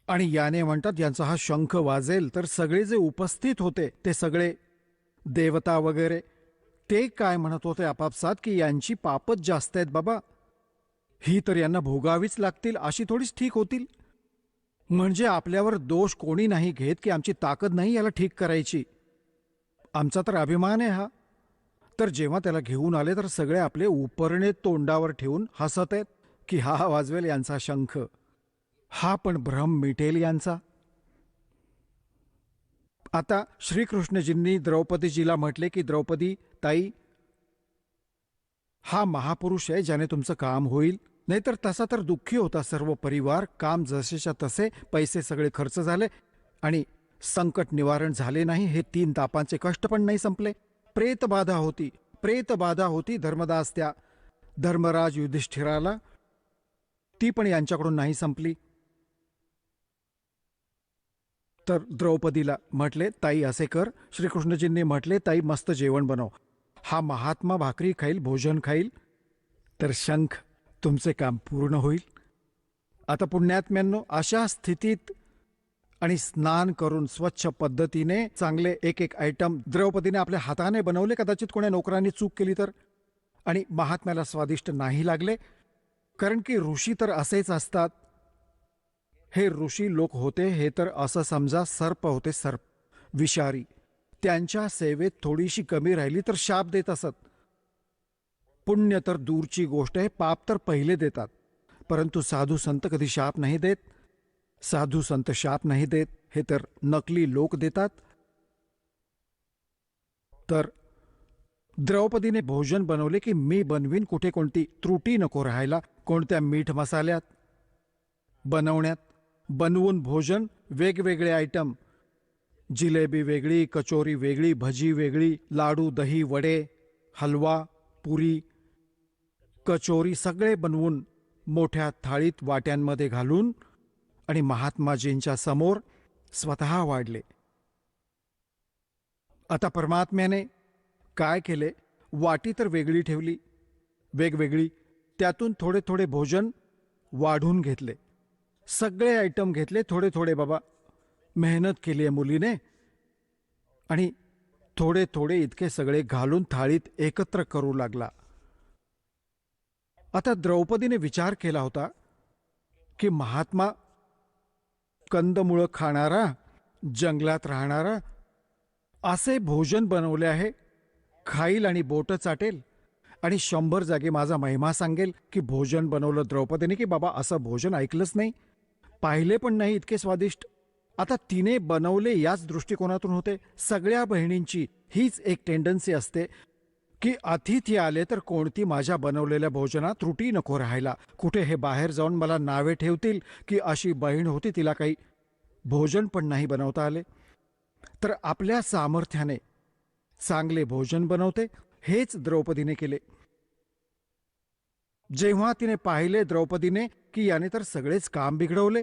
आणि याने म्हणतात यांचा हा शंख वाजेल, तर सगळे जे उपस्थित होते ते सगळे देवता वगैरे ते काय म्हणत होते आपापसात की यांची पापच जास्त आहेत बाबा, ही तर यांना भोगावीच लागतील, अशी थोडीच ठीक होतील. म्हणजे आपल्यावर दोष कोणी नाही घेत की आमची ताकद नाही याला ठीक करायची, आमचा तर अभिमान आहे हा. तर जेव्हा त्याला घेऊन आले तर सगळे आपले उपरणे तोंडावर ठेवून हसत आहेत की हा वाजवेल यांचा शंख, हा पण भ्रम मिटेल यांचा. आता श्रीकृष्णजींनी द्रौपदीजीला म्हटले की द्रौपदी ताई, हा महापुरुष आहे ज्याने तुमचं काम होईल, नाहीतर तसा तर दुःखी होता सर्व परिवार. काम जसेच्या तसे, पैसे सगळे खर्च झाले आणि संकट निवारण झाले नाही. हे 3 तापांचे कष्ट पण नाही संपले. प्रेतबाधा होती धर्मदास त्या धर्मराज युधिष्ठिराला, ती पण यांच्याकडून नाही संपली. तर द्रौपदीला म्हटले ताई असे कर. श्रीकृष्णजींनी म्हटले ताई मस्त जेवण बनव. हा महात्मा भाकरी खाईल, भोजन खाईल, तर शंख तुमचे काम पूर्ण होईल. आता पुण्यात्म्यांनो, अशा स्थितीत आणि स्नान करून स्वच्छ पद्धतीने चांगले एक एक आयटम द्रौपदीने आपल्या हाताने बनवले, कदाचित कोण्या नोकरांनी चूक केली तर, आणि महात्म्याला स्वादिष्ट नाही लागले. कारण की ऋषी तर असेच असतात. हे ऋषी लोक होते हे तर असं समजा सर्प होते, सर्प विषारी. त्यांच्या सेवेत थोडीशी कमी राहिली तर शाप देत असत. पुण्य तर दूरची गोष्ट आहे, पाप तर पहिले देतात. परंतु साधू संत कधी शाप नाही देत. साधू संत शाप नाही देत, हे तर नकली लोक देतात. तर द्रौपदीने भोजन बनवले की मी बनवीन, कुठे कोणती त्रुटी नको राहायला, कोणत्या मीठ मसाल्यात, बनवण्यात. बनवून भोजन वेगवेगळे आयटम, जिलेबी वेगळी, कचोरी वेगळी, भजी वेगळी, लाडू, दही, वडे, हलवा, पुरी, कचोरी सगळे बनवून मोठ्या थाळीत वाट्यांमध्ये घालून आणि महात्माजींच्या समोर स्वतः वाढले. आता परमात्म्याने काय केले, वाटी तर वेगळी ठेवली, वेगवेगळी, त्यातून थोडे थोडे भोजन वाढून घेतले. सगळे आयटम घेतले थोडे थोडे. बाबा मेहनत केली आहे मुलीने, आणि थोडे थोडे इतके सगळे घालून थाळीत एकत्र करू लागला. आता द्रौपदीने विचार केला होता की महात्मा कंदमुळं खाणारा, जंगलात राहणारा, असे भोजन बनवले आहे, खाईल आणि बोट चाटेल आणि 100 जागी माझा महिमा सांगेल की भोजन बनवलं द्रौपदीने, की बाबा असं भोजन ऐकलंच नाही, पाहिले पण नाही इतके स्वादिष्ट. आता तिने बनवले याच दृष्टिकोनातून होते. सगळ्या बहिणींची हीच एक टेंडन्सी असते की अतिथी आले तर कोणती माझ्या बनवलेल्या भोजनात त्रुटी नको राहायला. कुठे हे बाहेर जाऊन मला नावे ठेवतील की अशी बहीण होती, तिला काही भोजन पण नाही बनवता आले. तर आपल्या सामर्थ्याने चांगले भोजन बनवते. हेच द्रौपदीने केले. जेव्हा तिने पाहिले द्रौपदीने की याने तर सगळेच काम बिघडवले,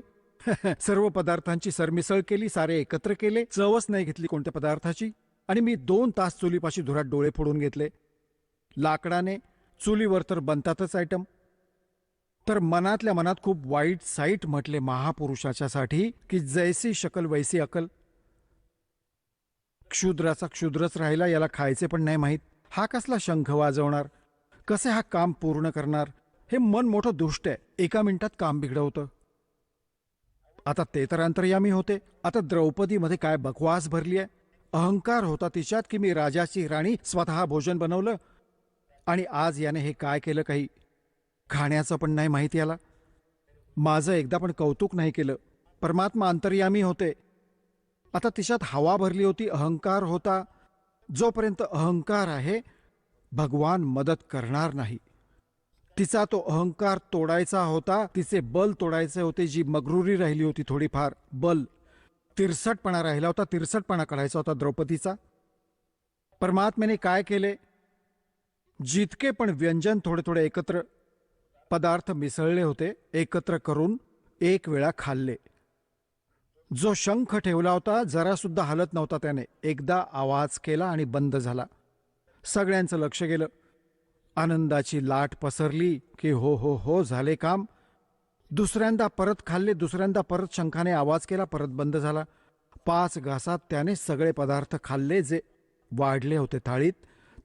सर्व पदार्थांची सरमिसळ केली, सारे एकत्र केले, चवच नाही घेतली कोणत्या पदार्थाची. आणि मी 2 तास चुलीपाशी धुरात डोळे फोडून घेतले. लाकडाने चुलीवर तर बनतातच आयटम. तर मनातल्या मनात खूप वाईट साईट म्हटले महापुरुषाच्यासाठी की जैसी शकल वैसी अकल. क्षुद्राचा क्षुद्रच राहिला, याला खायचे पण नाही माहीत. हा कसला शंख वाजवणार, कसे हा काम पूर्ण करणार. हे मन मोठं दुष्ट आहे, एका मिनिटात काम बिघडवतं. आता ते तर अंतर्यामी होते. आता द्रौपदीमध्ये काय बकवास भरली आहे. अहंकार होता तिच्यात की मी राजाची राणी, स्वतः भोजन बनवलं. आणि आज याने हे काय केलं, काही खाण्याचं पण नाही माहिती याला. माझं एकदा पण कौतुक नाही केलं. परमात्मा अंतर्यामी होते. आता तिच्यात हवा भरली होती, अहंकार होता. जोपर्यंत अहंकार आहे भगवान मदत करणार नाही. तिचा तो अहंकार तोडायचा होता, तिचे बल तोडायचे होते. जी मगरुरी राहिली होती थोडीफार, बल, तिरसटपणा राहिला होता, तिरसटपणा काढायचा होता द्रौपदीचा. परमात्म्याने काय केले, जितके पण व्यंजन थोडे थोडे एकत्र पदार्थ मिसळले होते, एकत्र करून एक वेळा खाल्ले. जो शंख ठेवला होता जरा सुद्धा हलत नव्हता त्याने. एकदा आवाज केला आणि बंद झाला. सगळ्यांचं लक्ष गेलं. आनंदाची लाट पसरली की हो हो हो झाले काम. दुसऱ्यांदा परत खाल्ले, दुसऱ्यांदा परत शंखाने आवाज केला, परत बंद झाला. 5 घासात त्याने सगळे पदार्थ खाल्ले जे वाढले होते थाळीत.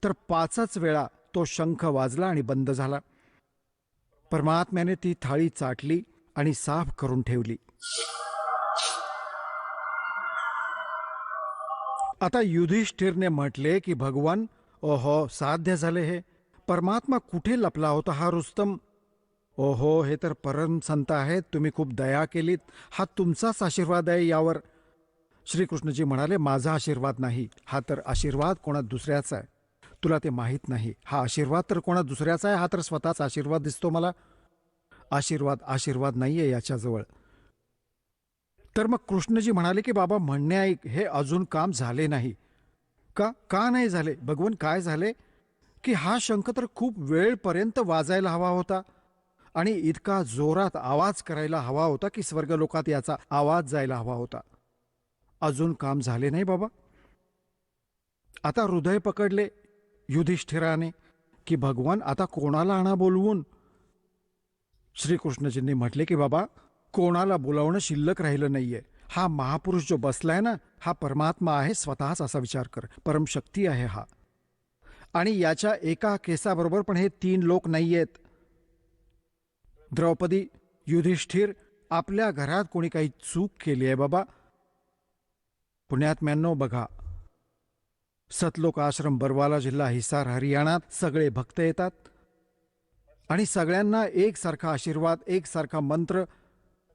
तर 5च वेळा तो शंख वाजला आणि बंद झाला. परमात्म्याने ती थाळी चाटली आणि साफ करून ठेवली. आता युधिष्ठिरने म्हटले की भगवान, ओहो साध्य झाले हे. परमात्मा कुठे लपला होता हा रुस्तम. ओहो, हे तर परम संत आहेत, तुम्ही खूप दया केलीत, हा तुमचाच आशीर्वाद आहे यावर. श्रीकृष्णजी म्हणाले, माझा आशीर्वाद नाही, हा तर आशीर्वाद कोणा दुसऱ्याचा आहे. तुला ते माहीत नाही. हा आशीर्वाद तर कोणा दुसऱ्याचा आहे, हा तर स्वतःचा आशीर्वाद दिसतो मला. आशीर्वाद आशीर्वाद नाहीये याच्याजवळ. तर मग कृष्णजी म्हणाले की बाबा म्हणणे ऐक, हे अजून काम झाले नाही. का नाही झाले भगवान, काय झाले की हा शंख तर खूप वेळपर्यंत वाजायला हवा होता आणि इतका जोरात आवाज करायला हवा होता की स्वर्गलोकात याचा आवाज जायला हवा होता. अजून काम झाले नाही बाबा. आता हृदय पकडले युधिष्ठिराने की भगवान आता कोणाला आणा बोलवून. श्रीकृष्णजींनी म्हटले की बाबा कोणाला बोलावणं शिल्लक राहिलं नाहीये. हा महापुरुष जो बसलाय ना, हा परमात्मा आहे स्वतःच, असा विचार कर. परमशक्ती आहे हा. आणि याच्या एका केसाबरोबर पण हे 3 लोक नाहीयेत. द्रौपदी, युधिष्ठिर, आपल्या घरात कोणी काही चूक केली आहे बाबा. पुण्यात्म्यांनो बघा, सतलोक आश्रम, बरवाला जिल्हा, हिसार, हरियाणात सगळे भक्त येतात आणि सगळ्यांना एकसारखा आशीर्वाद, एकसारखा मंत्र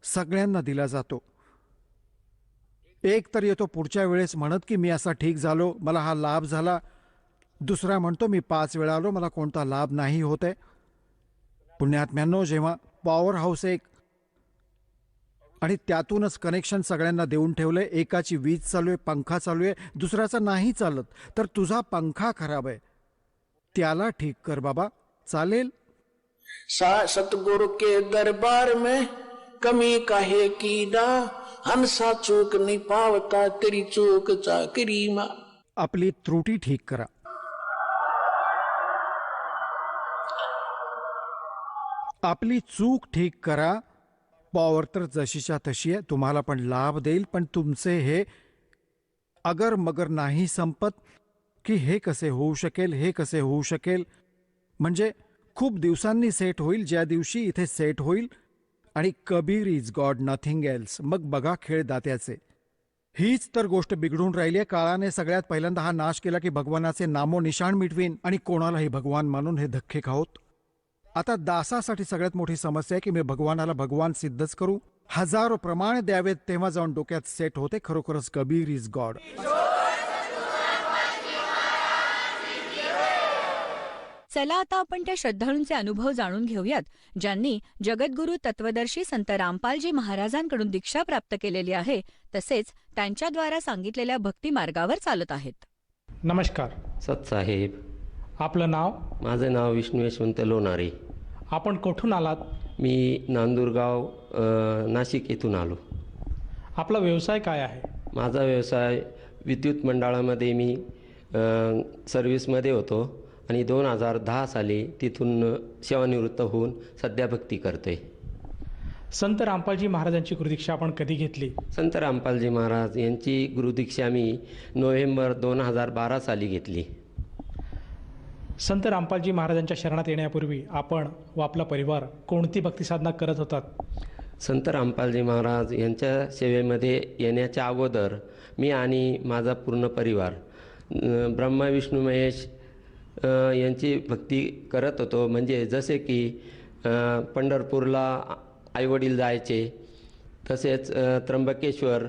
सगळ्यांना दिला जातो. एक तर येतो पुढच्या वेळेस म्हणत की मी असा ठीक झालो, मला हा लाभ झाला. दुसरा म्हणतो मी 5 वेळा आलो, मला कोणता लाभ नाही होत आहे. पुण्यात्म्यांनो, जेव्हा पॉवर हाऊस एक आणि त्यातूनच कनेक्शन सगळ्यांना देऊन ठेवलंय, एकाची वीज चालू आहे, पंखा चालू आहे, दुसऱ्याचा नाही चालत, तर तुझा पंखा खराब आहे, त्याला ठीक कर बाबा, चालेल. सतगुरु के दरबार में कमी काहे की ना, हंसा चूक नहीं पावता तेरी चूक चाकरी मा. आपली त्रुटी ठीक करा. आपली चूक ठीक करा. पॉवर तर जशीच्या तशी आहे, तुम्हाला पण लाभ देईल, पण तुमचे हे अगर मगर नाही संपत की हे कसे होऊ शकेल, हे कसे होऊ शकेल. म्हणजे खूप दिवसांनी सेट होईल, ज्या दिवशी इथे सेट होईल. आणि Kabir is God, nothing else. मग बघा खेळ दात्याचे. हीच तर गोष्ट बिघडून राहिली आहे. काळाने सगळ्यात पहिल्यांदा हा नाश केला की भगवानाचे नामो निशाण मिटवीन आणि कोणालाही भगवान मानून हे धक्के खाऊत. आता दासासाठी सगळ्यात मोठी समस्या आहे की मी भगवानाला भगवान सिद्धच करू. हजारो प्रमाण द्यावेत तेव्हा जाऊन डोक्यात सेट होते खरोखरच कबीर इज गॉड. चला आता आपण त्या श्रद्धाळूंचे अनुभव जाणून घेऊयात, ज्यांनी जगद्गुरू तत्वदर्शी संत रामपालजी महाराजांकडून दीक्षा प्राप्त केलेली आहे, तसेच त्यांच्याद्वारा सांगितलेल्या भक्ती मार्गावर चालत आहेत. नमस्कार. सतसाहेब, आपलं नाव? माझं नाव विष्णू यशवंत लोणारे. आपण कुठून आलात? मी नांदूरगाव नाशिक येथून आलो. आपला व्यवसाय काय आहे? माझा व्यवसाय विद्युत मंडळामध्ये मी सर्व्हिसमध्ये होतो आणि 2010 साली तिथून सेवानिवृत्त होऊन सध्या भक्ती करतोय. संत रामपालजी महाराजांची गुरुदीक्षा आपण कधी घेतली? संत रामपालजी महाराज यांची गुरुदीक्षा मी नोव्हेंबर 2012 साली घेतली. संत रामपालजी महाराजांच्या शरणात येण्यापूर्वी आपण व आपला परिवार कोणती भक्तिसाधना करत होतात? संत रामपालजी महाराज यांच्या सेवेमध्ये येण्याच्या अगोदर मी आणि माझा पूर्ण परिवार ब्रह्मा विष्णू महेश यांची भक्ती करत होतो. म्हणजे जसे की पंढरपूरला आईवडील जायचे, तसेच त्र्यंबकेश्वर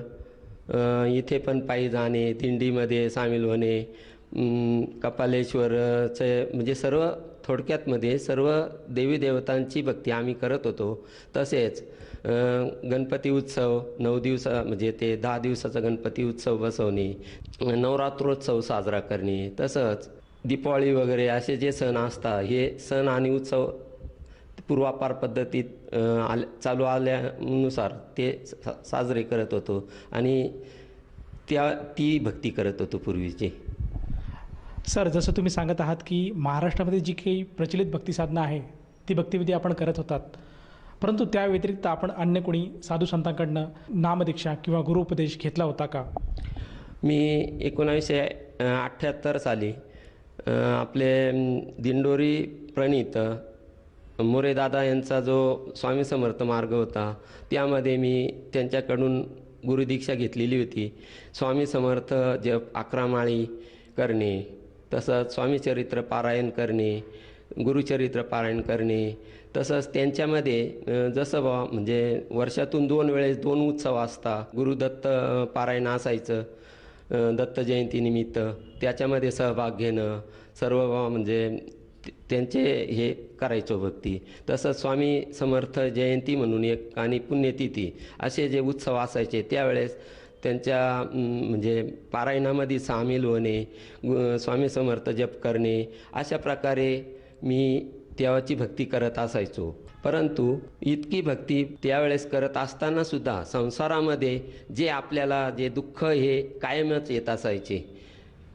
इथे पण पायी जाणे, दिंडीमध्ये सामील होणे, कपालेश्वरचे म्हणजे सर्व थोडक्यातमध्ये सर्व देवी देवतांची भक्ती आम्ही करत होतो. तसेच गणपती उत्सव 9 दिवसा म्हणजे ते 10 दिवसाचा गणपती उत्सव बसवणे, नवरात्रोत्सव साजरा करणे, तसंच दीपावली वगैरे असे जे सण असतात हे सण आणि उत्सव पूर्वापार पद्धतीत चालू आल्यानुसार ते साजरे करत होतो आणि ती भक्ती करत होतो पूर्वीची. सर, जसं तुम्ही सांगत आहात की महाराष्ट्रामध्ये जी काही प्रचलित भक्तिसाधना आहे ती भक्तिविधी आपण करत होतात, परंतु त्या व्यतिरिक्त आपण अन्य कोणी साधू संतांकडनं नामदीक्षा किंवा गुरुउपदेश घेतला होता का? मी 1978 साली आपले दिंडोरी प्रणीत मोरेदादा यांचा जो स्वामी समर्थ मार्ग होता त्यामध्ये मी त्यांच्याकडून गुरुदीक्षा घेतलेली होती. स्वामी समर्थ जप 11 माळी करणे, तसंच स्वामीचरित्र पारायण करणे, गुरुचरित्र पारायण करणे, तसंच त्यांच्यामध्ये जसं म्हणजे वर्षातून 2 वेळेस 2 उत्सव असतात. गुरुदत्त पारायण असायचं दत्त जयंतीनिमित्त, त्याच्यामध्ये सहभाग घेणं, सर्व म्हणजे त्यांचे हे करायचो भक्ती. तसंच स्वामी समर्थ जयंती म्हणून एक आणि पुण्यतिथी असे जे उत्सव असायचे त्यावेळेस त्यांच्या म्हणजे पारायणामध्ये सामील होणे, स्वामी समर्थ जप करणे, अशा प्रकारे मी देवाची भक्ती करत असायचो. परंतु इतकी भक्ती त्यावेळेस करत असतानासुद्धा संसारामध्ये जे आपल्याला जे दुःख हे कायमच येत असायचे.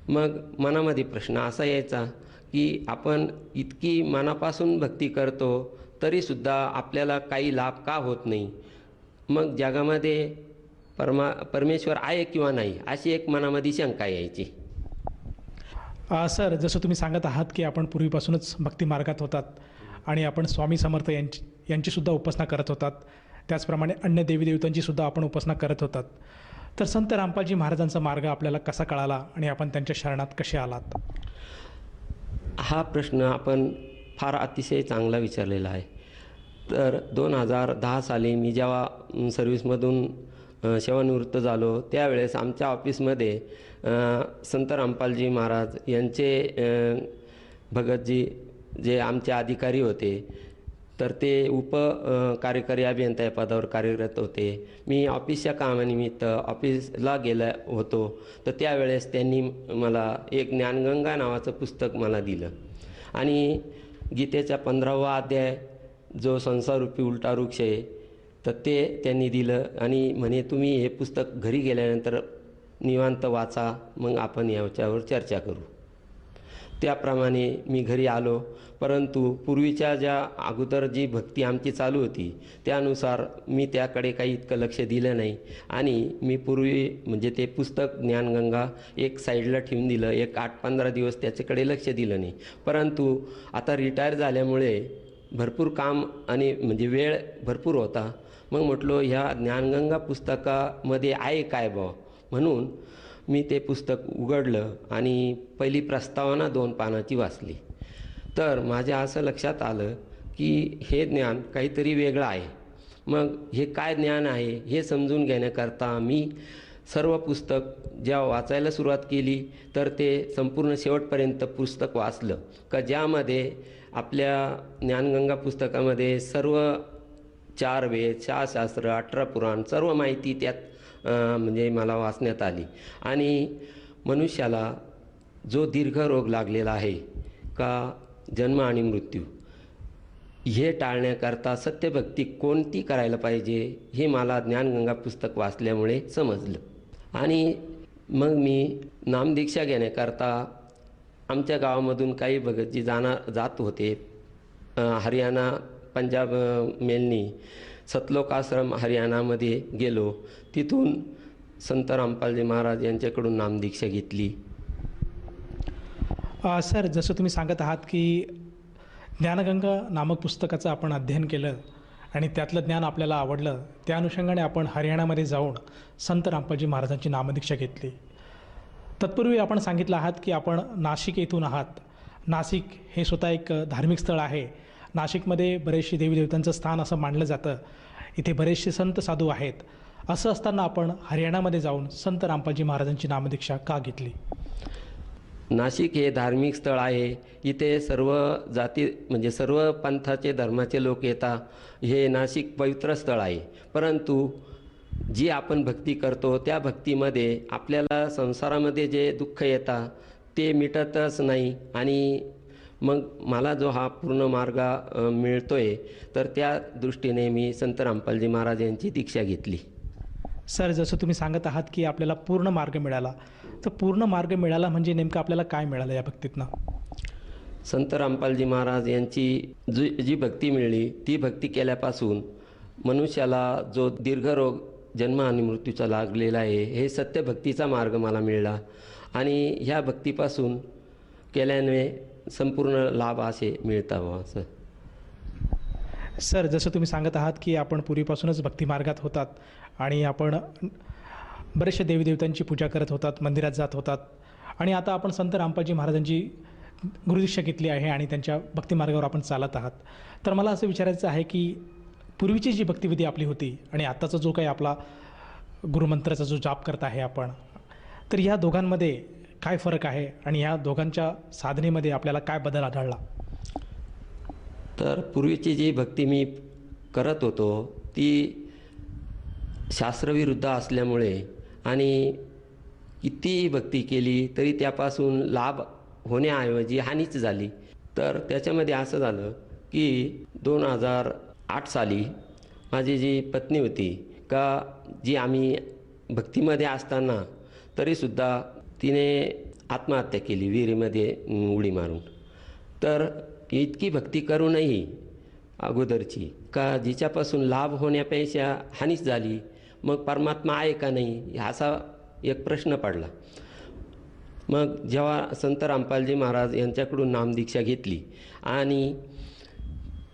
मग मनामध्ये प्रश्न असा यायचा की आपण इतकी मनापासून भक्ती करतो तरीसुद्धा आपल्याला काही लाभ का होत नाही? मग जगामध्ये परमेश्वर आहे किंवा नाही अशी एक मनामध्ये शंका यायची. सर, जसं तुम्ही सांगत आहात की आपण पूर्वीपासूनच भक्ती मार्गात होतात आणि आपण स्वामी समर्थ यांचीसुद्धा उपासना करत होतात, त्याचप्रमाणे अन्य देवी देवतांचीसुद्धा आपण उपासना करत होतात. तर संत रामपालजी महाराजांचा मार्ग आपल्याला कसा कळाला आणि आपण त्यांच्या शरणात कसे आलात? हा प्रश्न आपण फार अतिशय चांगला विचारलेला आहे. तर 2010 साली मी जेव्हा सर्व्हिसमधून सेवानिवृत्त झालो त्यावेळेस आमच्या ऑफिसमध्ये संत रामपालजी महाराज यांचे भगतजी जे आमचे अधिकारी होते तर ते कार्यकारी अभियंता या पदावर कार्यरत होते. मी ऑफिसच्या कामानिमित्त ऑफिसला गेला होतो तर त्यावेळेस त्यांनी मला एक ज्ञानगंगा नावाचं पुस्तक मला दिलं आणि गीतेचा 15वा अध्याय जो संसाररूपी उलटा वृक्ष आहे तर ते त्यांनी दिलं आणि म्हणे तुम्ही हे पुस्तक घरी गेल्यानंतर निवांत वाचा, मग आपण याच्यावर चर्चा करू. त्याप्रमाणे मी घरी आलो. परंतु पूर्वीच्या ज्या अगोदर जी भक्ती आमची चालू होती त्यानुसार मी त्याकडे काही इतकं लक्ष दिलं नाही आणि मी पूर्वी म्हणजे ते पुस्तक ज्ञानगंगा एक साईडला ठेवून दिलं. एक 8-15 दिवस त्याच्याकडे लक्ष दिलं नाही. परंतु आता रिटायर झाल्यामुळे भरपूर काम आणि म्हणजे वेळ भरपूर होता. मग म्हटलो ह्या ज्ञानगंगा पुस्तकामध्ये आहे काय बा, म्हणून मी ते पुस्तक उघडलं आणि पहिली प्रस्तावना 2 पानाची वाचली. तर माझ्या असं लक्षात आलं की हे ज्ञान काहीतरी वेगळं आहे. मग हे काय ज्ञान आहे हे समजून घेण्याकरता मी सर्व पुस्तक जेव्हा वाचायला सुरुवात केली तर ते संपूर्ण शेवटपर्यंत पुस्तक वाचलं का ज्यामध्ये आपल्या ज्ञानगंगा पुस्तकामध्ये सर्व 4 वेद, 6 शास्त्र, 18 पुराण सर्व माहिती त्यात म्हणजे मला वाचण्यात आली. आणि मनुष्याला जो दीर्घ रोग लागलेला आहे का जन्म आणि मृत्यू हे टाळण्याकरता सत्यभक्ती कोणती करायला पाहिजे हे मला ज्ञानगंगा पुस्तक वाचल्यामुळे समजलं। आणि मग मी नामदीक्षा घेण्याकरता आमच्या गावामधून काही भगतजी जात होते। हरियाणा पंजाब मेलनी सतलोक आश्रम हरियाणामध्ये गेलो। तिथून संत रामपालजी महाराज यांच्याकडून नामदीक्षा घेतली। सर, जसं तुम्ही सांगत आहात की ज्ञानगंगा नामक पुस्तकाचं आपण अध्ययन केलं आणि त्यातलं ज्ञान आपल्याला आवडलं, त्या अनुषंगाने आपण हरियाणामध्ये जाऊन संत रामपालजी महाराजांची नामदीक्षा घेतली। तत्पूर्वी आपण सांगितलं आहात की आपण नाशिक येथून आहात। नाशिक हे स्वतः एक धार्मिक स्थळ आहे। नाशिकमध्ये बरेचसे देवीदेवतांचं स्थान असं मानलं जातं। इथे बरेचसे संत साधू आहेत। असं असताना आपण हरियाणामध्ये जाऊन संत रामपालजी महाराजांची नामदीक्षा का घेतली? नाशिक हे धार्मिक स्थळ आहे। इथे सर्व जाती म्हणजे सर्व पंथाचे धर्माचे लोक येतात। हे नाशिक पवित्र स्थळ आहे। परंतु जी आपण भक्ती करतो त्या भक्तीमध्ये आपल्याला संसारामध्ये जे दुःख येतात ते मिटतच नाही। आणि मग मला जो हा पूर्ण मार्ग मिळतोय तर त्या दृष्टीने मी संत रामपालजी महाराज यांची दीक्षा घेतली। सर, जसं तुम्ही सांगत आहात की आपल्याला पूर्ण मार्ग मिळाला, तर पूर्ण मार्ग मिळाला म्हणजे नेमकं आपल्याला काय मिळालं या भक्तीतनं? संत रामपालजी महाराज यांची जी भक्ती मिळली ती भक्ती केल्यापासून मनुष्याला जो दीर्घरोग जन्म आणि मृत्यूचा लागलेला आहे हे सत्यभक्तीचा मार्ग मला मिळाला। आणि ह्या भक्तीपासून केल्याने संपूर्ण लाभ असे मिळतात असं। सर, जसं तुम्ही सांगत आहात की आपण पूर्वीपासूनच भक्तिमार्गात होतात आणि आपण बरेचशा देवीदेवतांची पूजा करत होतात, मंदिरात जात होतात आणि आता आपण संत रामपालजी महाराजांची गुरुदीक्षा घेतली आहे आणि त्यांच्या भक्तिमार्गावर आपण चालत आहात। तर मला असं विचारायचं आहे की पूर्वीची जी भक्तिविधी आपली होती आणि आत्ताचा जो काही आपला गुरुमंत्राचा जो जाप करत आहे आपण, तर ह्या दोघांमध्ये काय फरक आहे आणि ह्या दोघांच्या साधनेमध्ये आपल्याला काय बदल आढळला? तर पूर्वीची जी भक्ती मी करत होतो ती शास्त्रविरुद्ध असल्यामुळे आणि कितीही भक्ती केली तरी त्यापासून लाभ होण्याऐवजी हानीच झाली। तर त्याच्यामध्ये असं झालं की 2008 साली माझी जी पत्नी होती का जी आम्ही भक्तीमध्ये असताना तरीसुद्धा तिने आत्महत्या केली विहिरीमध्ये उडी मारून। तर इतकी भक्ती करूनही अगोदरची का जिच्यापासून लाभ होण्यापेक्षा हानीच झाली, मग परमात्मा आहे का नाही असा एक प्रश्न पडला। मग जेव्हा संत रामपालजी महाराज यांच्याकडून नामदीक्षा घेतली आणि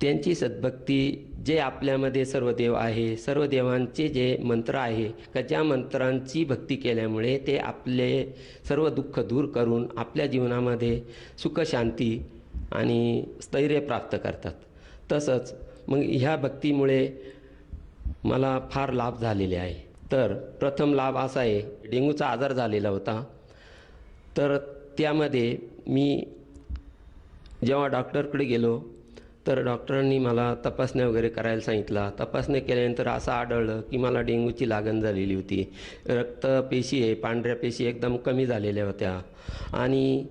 त्यांची सद्भक्ती जे आपल्यामध्ये सर्व देव आहे, सर्व देवांचे जे मंत्र आहे का ज्या मंत्रांची भक्ती केल्यामुळे ते आपले सर्व दुःख दूर करून आपल्या जीवनामध्ये सुख शांती आणि स्थैर्य प्राप्त करतात। तसंच मग ह्या भक्तीमुळे मला फार लाभ झालेले आहे। तर प्रथम लाभ असा आहे, डेंग्यूचा आजार झालेला होता। तर त्यामध्ये मी जेव्हा डॉक्टरकडे गेलो तर डॉक्टरांनी मला तपासण्या वगैरे करायला सांगितला। तपासण्या केल्यानंतर असं आढळलं की मला डेंग्यूची लागण झालेली होती। रक्तपेशी आहे पांढऱ्या पेशी एकदम कमी झालेल्या होत्या आणि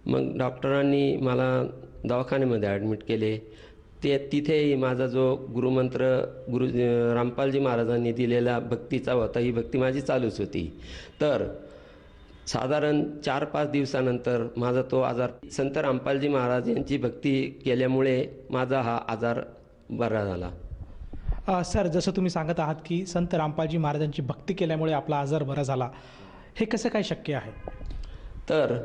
मग डॉक्टरांनी मला दवाखान्यामध्ये ॲडमिट केले। तिथेही माझा जो गुरुमंत्र रामपालजी महाराजांनी दिलेला भक्तीचा होता, ही भक्ती माझी चालूच होती। तर साधारण 4-5 दिवसानंतर माझा तो आजार संत रामपालजी महाराज यांची भक्ती केल्यामुळे माझा हा आजार बरा झाला। सर, जसं तुम्ही सांगत आहात की संत रामपालजी महाराजांची भक्ती केल्यामुळे आपला आजार बरा झाला, हे कसं काय शक्य आहे? तर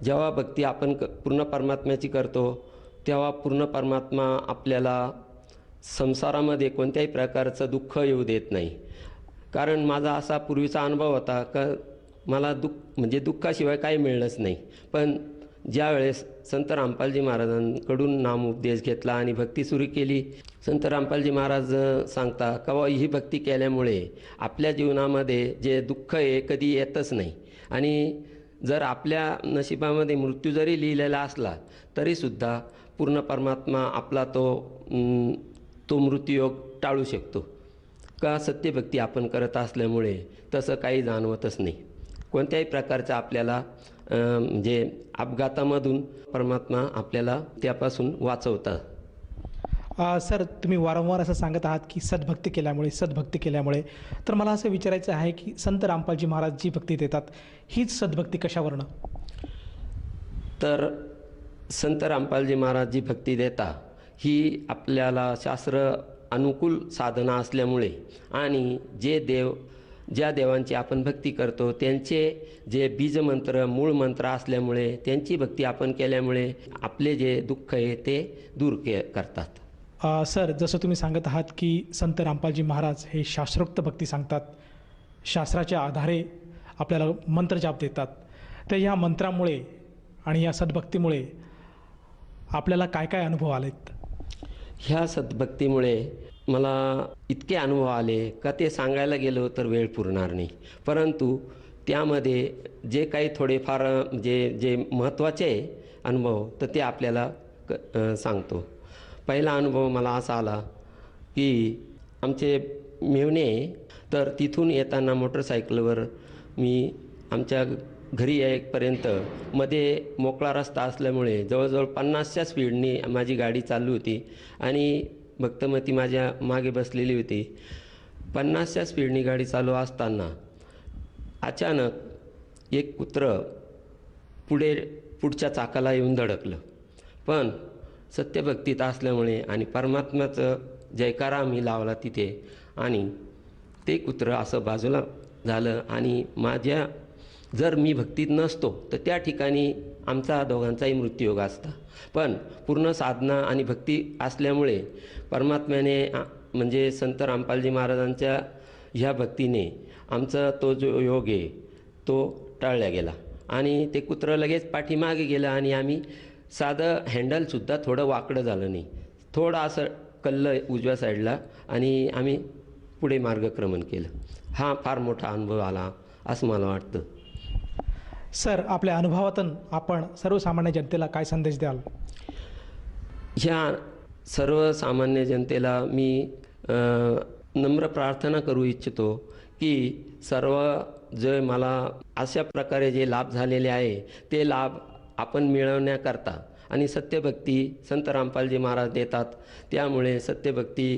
जेव्हा भक्ती आपण पूर्ण परमात्म्याची करतो तेव्हा पूर्ण परमात्मा आपल्याला संसारामध्ये कोणत्याही प्रकारचं दुःख येऊ देत नाही। कारण माझा असा पूर्वीचा अनुभव होता का मला दुःखाशिवाय काही मिळलंच नाही। पण ज्या वेळेस संत रामपालजी महाराजांकडून नामोपदेश घेतला आणि भक्ती सुरू केली, संत रामपालजी महाराज सांगता का ही भक्ती केल्यामुळे आपल्या जीवनामध्ये जे दुःख आहे कधी येतच नाही आणि जर आपल्या नशिबामध्ये मृत्यू जरी लिहिलेला असला तरीसुद्धा पूर्ण परमात्मा आपला तो मृत्यूयोग टाळू शकतो का सत्यभक्ती आपण करत असल्यामुळे तसं काही जाणवतच नाही। कोणत्याही प्रकारचा आपल्याला म्हणजे अपघातामधून परमात्मा आपल्याला त्यापासून वाचवतात। सर, तुम्ही वारंवार असं सांगत आहात की सद्भक्ती केल्यामुळे, तर मला असं विचारायचं आहे की संत रामपालजी महाराज जी भक्ती देतात, हीच सद्भक्ती कशावरनं? तर संत रामपालजी महाराज जी भक्ती देता ही आपल्याला शास्त्र अनुकूल साधना असल्यामुळे आणि ज्या देवांची आपण भक्ती करतो त्यांचे जे बीजमंत्र मूळ मंत्र असल्यामुळे त्यांची भक्ती आपण केल्यामुळे आपले जे दुःख आहे ते दूर करतात. सर, जसं तुम्ही सांगत आहात की संत रामपालजी महाराज हे शास्त्रोक्त भक्ती सांगतात, शास्त्राच्या आधारे आपल्याला मंत्रजाप देतात, तर या मंत्रामुळे आणि या सद्भक्तीमुळे आपल्याला काय काय अनुभव आलेत? ह्या सद्भक्तीमुळे मला इतके अनुभव आले का ते सांगायला गेलो तर वेळ पुरणार नाही. परंतु त्यामध्ये जे काही थोडेफार जे महत्त्वाचे अनुभव तर ते आपल्याला सांगतो. पहिला अनुभव मला असा आला की आमचे मेव्हणे, तर तिथून येताना मोटरसायकलवर मी आमच्या घरी यायपर्यंत मध्ये मोकळा रस्ता असल्यामुळे जवळजवळ 50च्या स्पीडने माझी गाडी चालू होती आणि भक्तमती माझ्या मागे बसलेली होती. 50च्या स्पीडने गाडी चालू असताना अचानक एक कुत्रं पुढच्या चाकाला येऊन धडकलं. पण सत्यभक्तीत असल्यामुळे आणि परमात्म्याचं जयकारा मी लावला तिथे आणि ते कुत्रं असं बाजूला झालं आणि जर मी भक्तीत नसतो तर त्या ठिकाणी आमचा दोघांचाही मृत्यूयोग असता. पण पूर्ण साधना आणि भक्ती असल्यामुळे परमात्म्याने म्हणजे संत रामपालजी महाराजांच्या ह्या भक्तीने आमचा तो जो योग आहे तो टाळला गेला आणि ते कुत्रं लगेच पाठीमागे गेलं आणि आम्ही साधं हँडलसुद्धा थोडं वाकडं झालं नाही, थोडं असं कल्लं उजव्या साईडला आणि आम्ही पुढे मार्गक्रमण केलं. हा फार मोठा अनुभव आला असं मला वाटतं. सर, आपल्या अनुभवातून आपण सर्वसामान्य जनतेला काय संदेश द्याल? ह्या सर्वसामान्य जनतेला मी नम्र प्रार्थना करू इच्छितो की सर्व जे मला अशा प्रकारे जे लाभ झालेले आहे ते लाभ आपण मिळवण्याकरता आणि सत्यभक्ती संत रामपालजी महाराज देतात, त्यामुळे सत्यभक्ती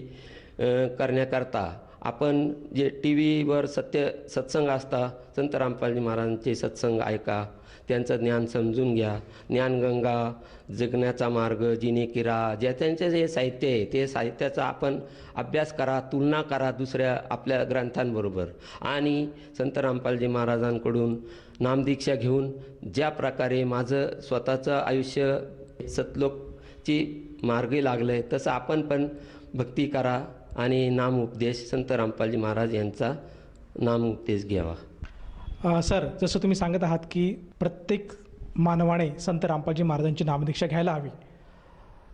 करण्याकरता आपण जे टी व्हीवर सत्संग असता संत रामपालजी महाराजांचे सत्संग ऐका, त्यांचं ज्ञान समजून घ्या. ज्ञानगंगा, जगण्याचा मार्ग, जिनेकिरा, त्यांचे जे साहित्य आहे ते साहित्याचा आपण अभ्यास करा, तुलना करा दुसऱ्या आपल्या ग्रंथांबरोबर आणि संत रामपालजी महाराजांकडून नामदीक्षा घेऊन ज्या प्रकारे माझं स्वतःचं आयुष्य सतलोकची मार्गी लागलं आहे तसं आपण पण भक्ती करा आणि नामउपदेश संत रामपालजी महाराज यांचा नामउपदेश घ्यावा. सर, जसं तुम्ही सांगत आहात की प्रत्येक मानवाने संत रामपालजी महाराजांची नामदीक्षा घ्यायला हवी,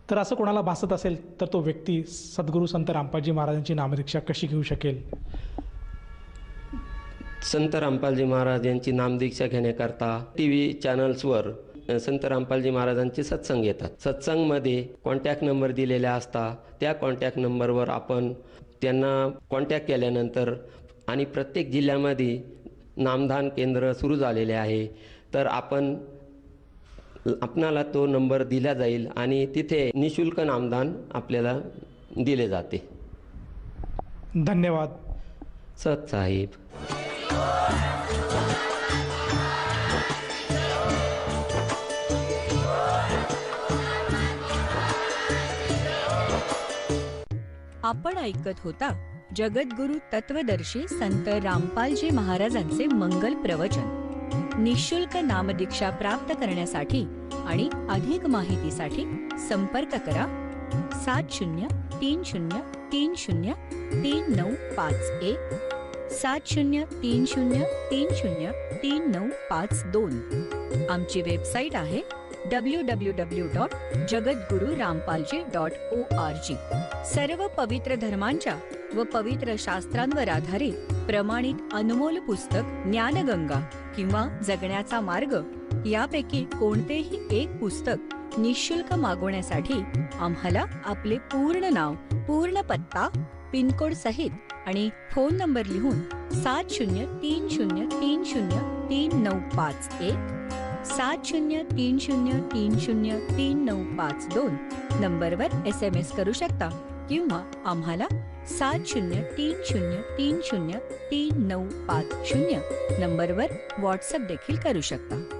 तर असं कोणाला भासत असेल तर तो व्यक्ती सद्गुरू संत रामपालजी महाराजांची नामदीक्षा कशी घेऊ शकेल? संत रामपालजी महाराज यांची नामदीक्षा घेण्याकरता टी व्ही चॅनल्सवर संत रामपालजी महाराजांचे सत्संग येतात. सत्संगमध्ये कॉन्टॅक्ट नंबर दिलेल्या असतात. त्या कॉन्टॅक्ट नंबरवर आपण त्यांना कॉन्टॅक्ट केल्यानंतर आणि प्रत्येक जिल्ह्यामध्ये नामदान केंद्र सुरू झालेले आहे, तर आपणाला तो नंबर दिला जाईल आणि तिथे निशुल्क नामदान आपल्याला दिले जाते. धन्यवाद. सत साहेब. आपण ऐकत होता जगद्गुरु तत्वदर्शी संत रामपालजी महाराजांचे मंगल प्रवचन. निःशुल्क नामदीक्षा प्राप्त करण्यासाठी आणि अधिक माहितीसाठी संपर्क करा 7030303951 7030303952. आमची वेबसाईट आहे www.jagadgururampalji.org. सर्व पवित्र धर्मांच्या व पवित्र शास्त्रांवर आधारित प्रमाणित अनमोल पुस्तक ज्ञानगंगा किंवा जगण्याचा मार्ग यापैकी कोणतेही एक पुस्तक निःशुल्क मागवण्यासाठी आम्हाला आपले पूर्ण नाव, पूर्ण पत्ता, पिनकोड सहित आणि फोन नंबर लिहून 7030303951 7030303952 नंबरवर SMS करू शकता किंवा आम्हाला 7030303950 नंबरवर व्हॉट्सअप देखील करू शकता.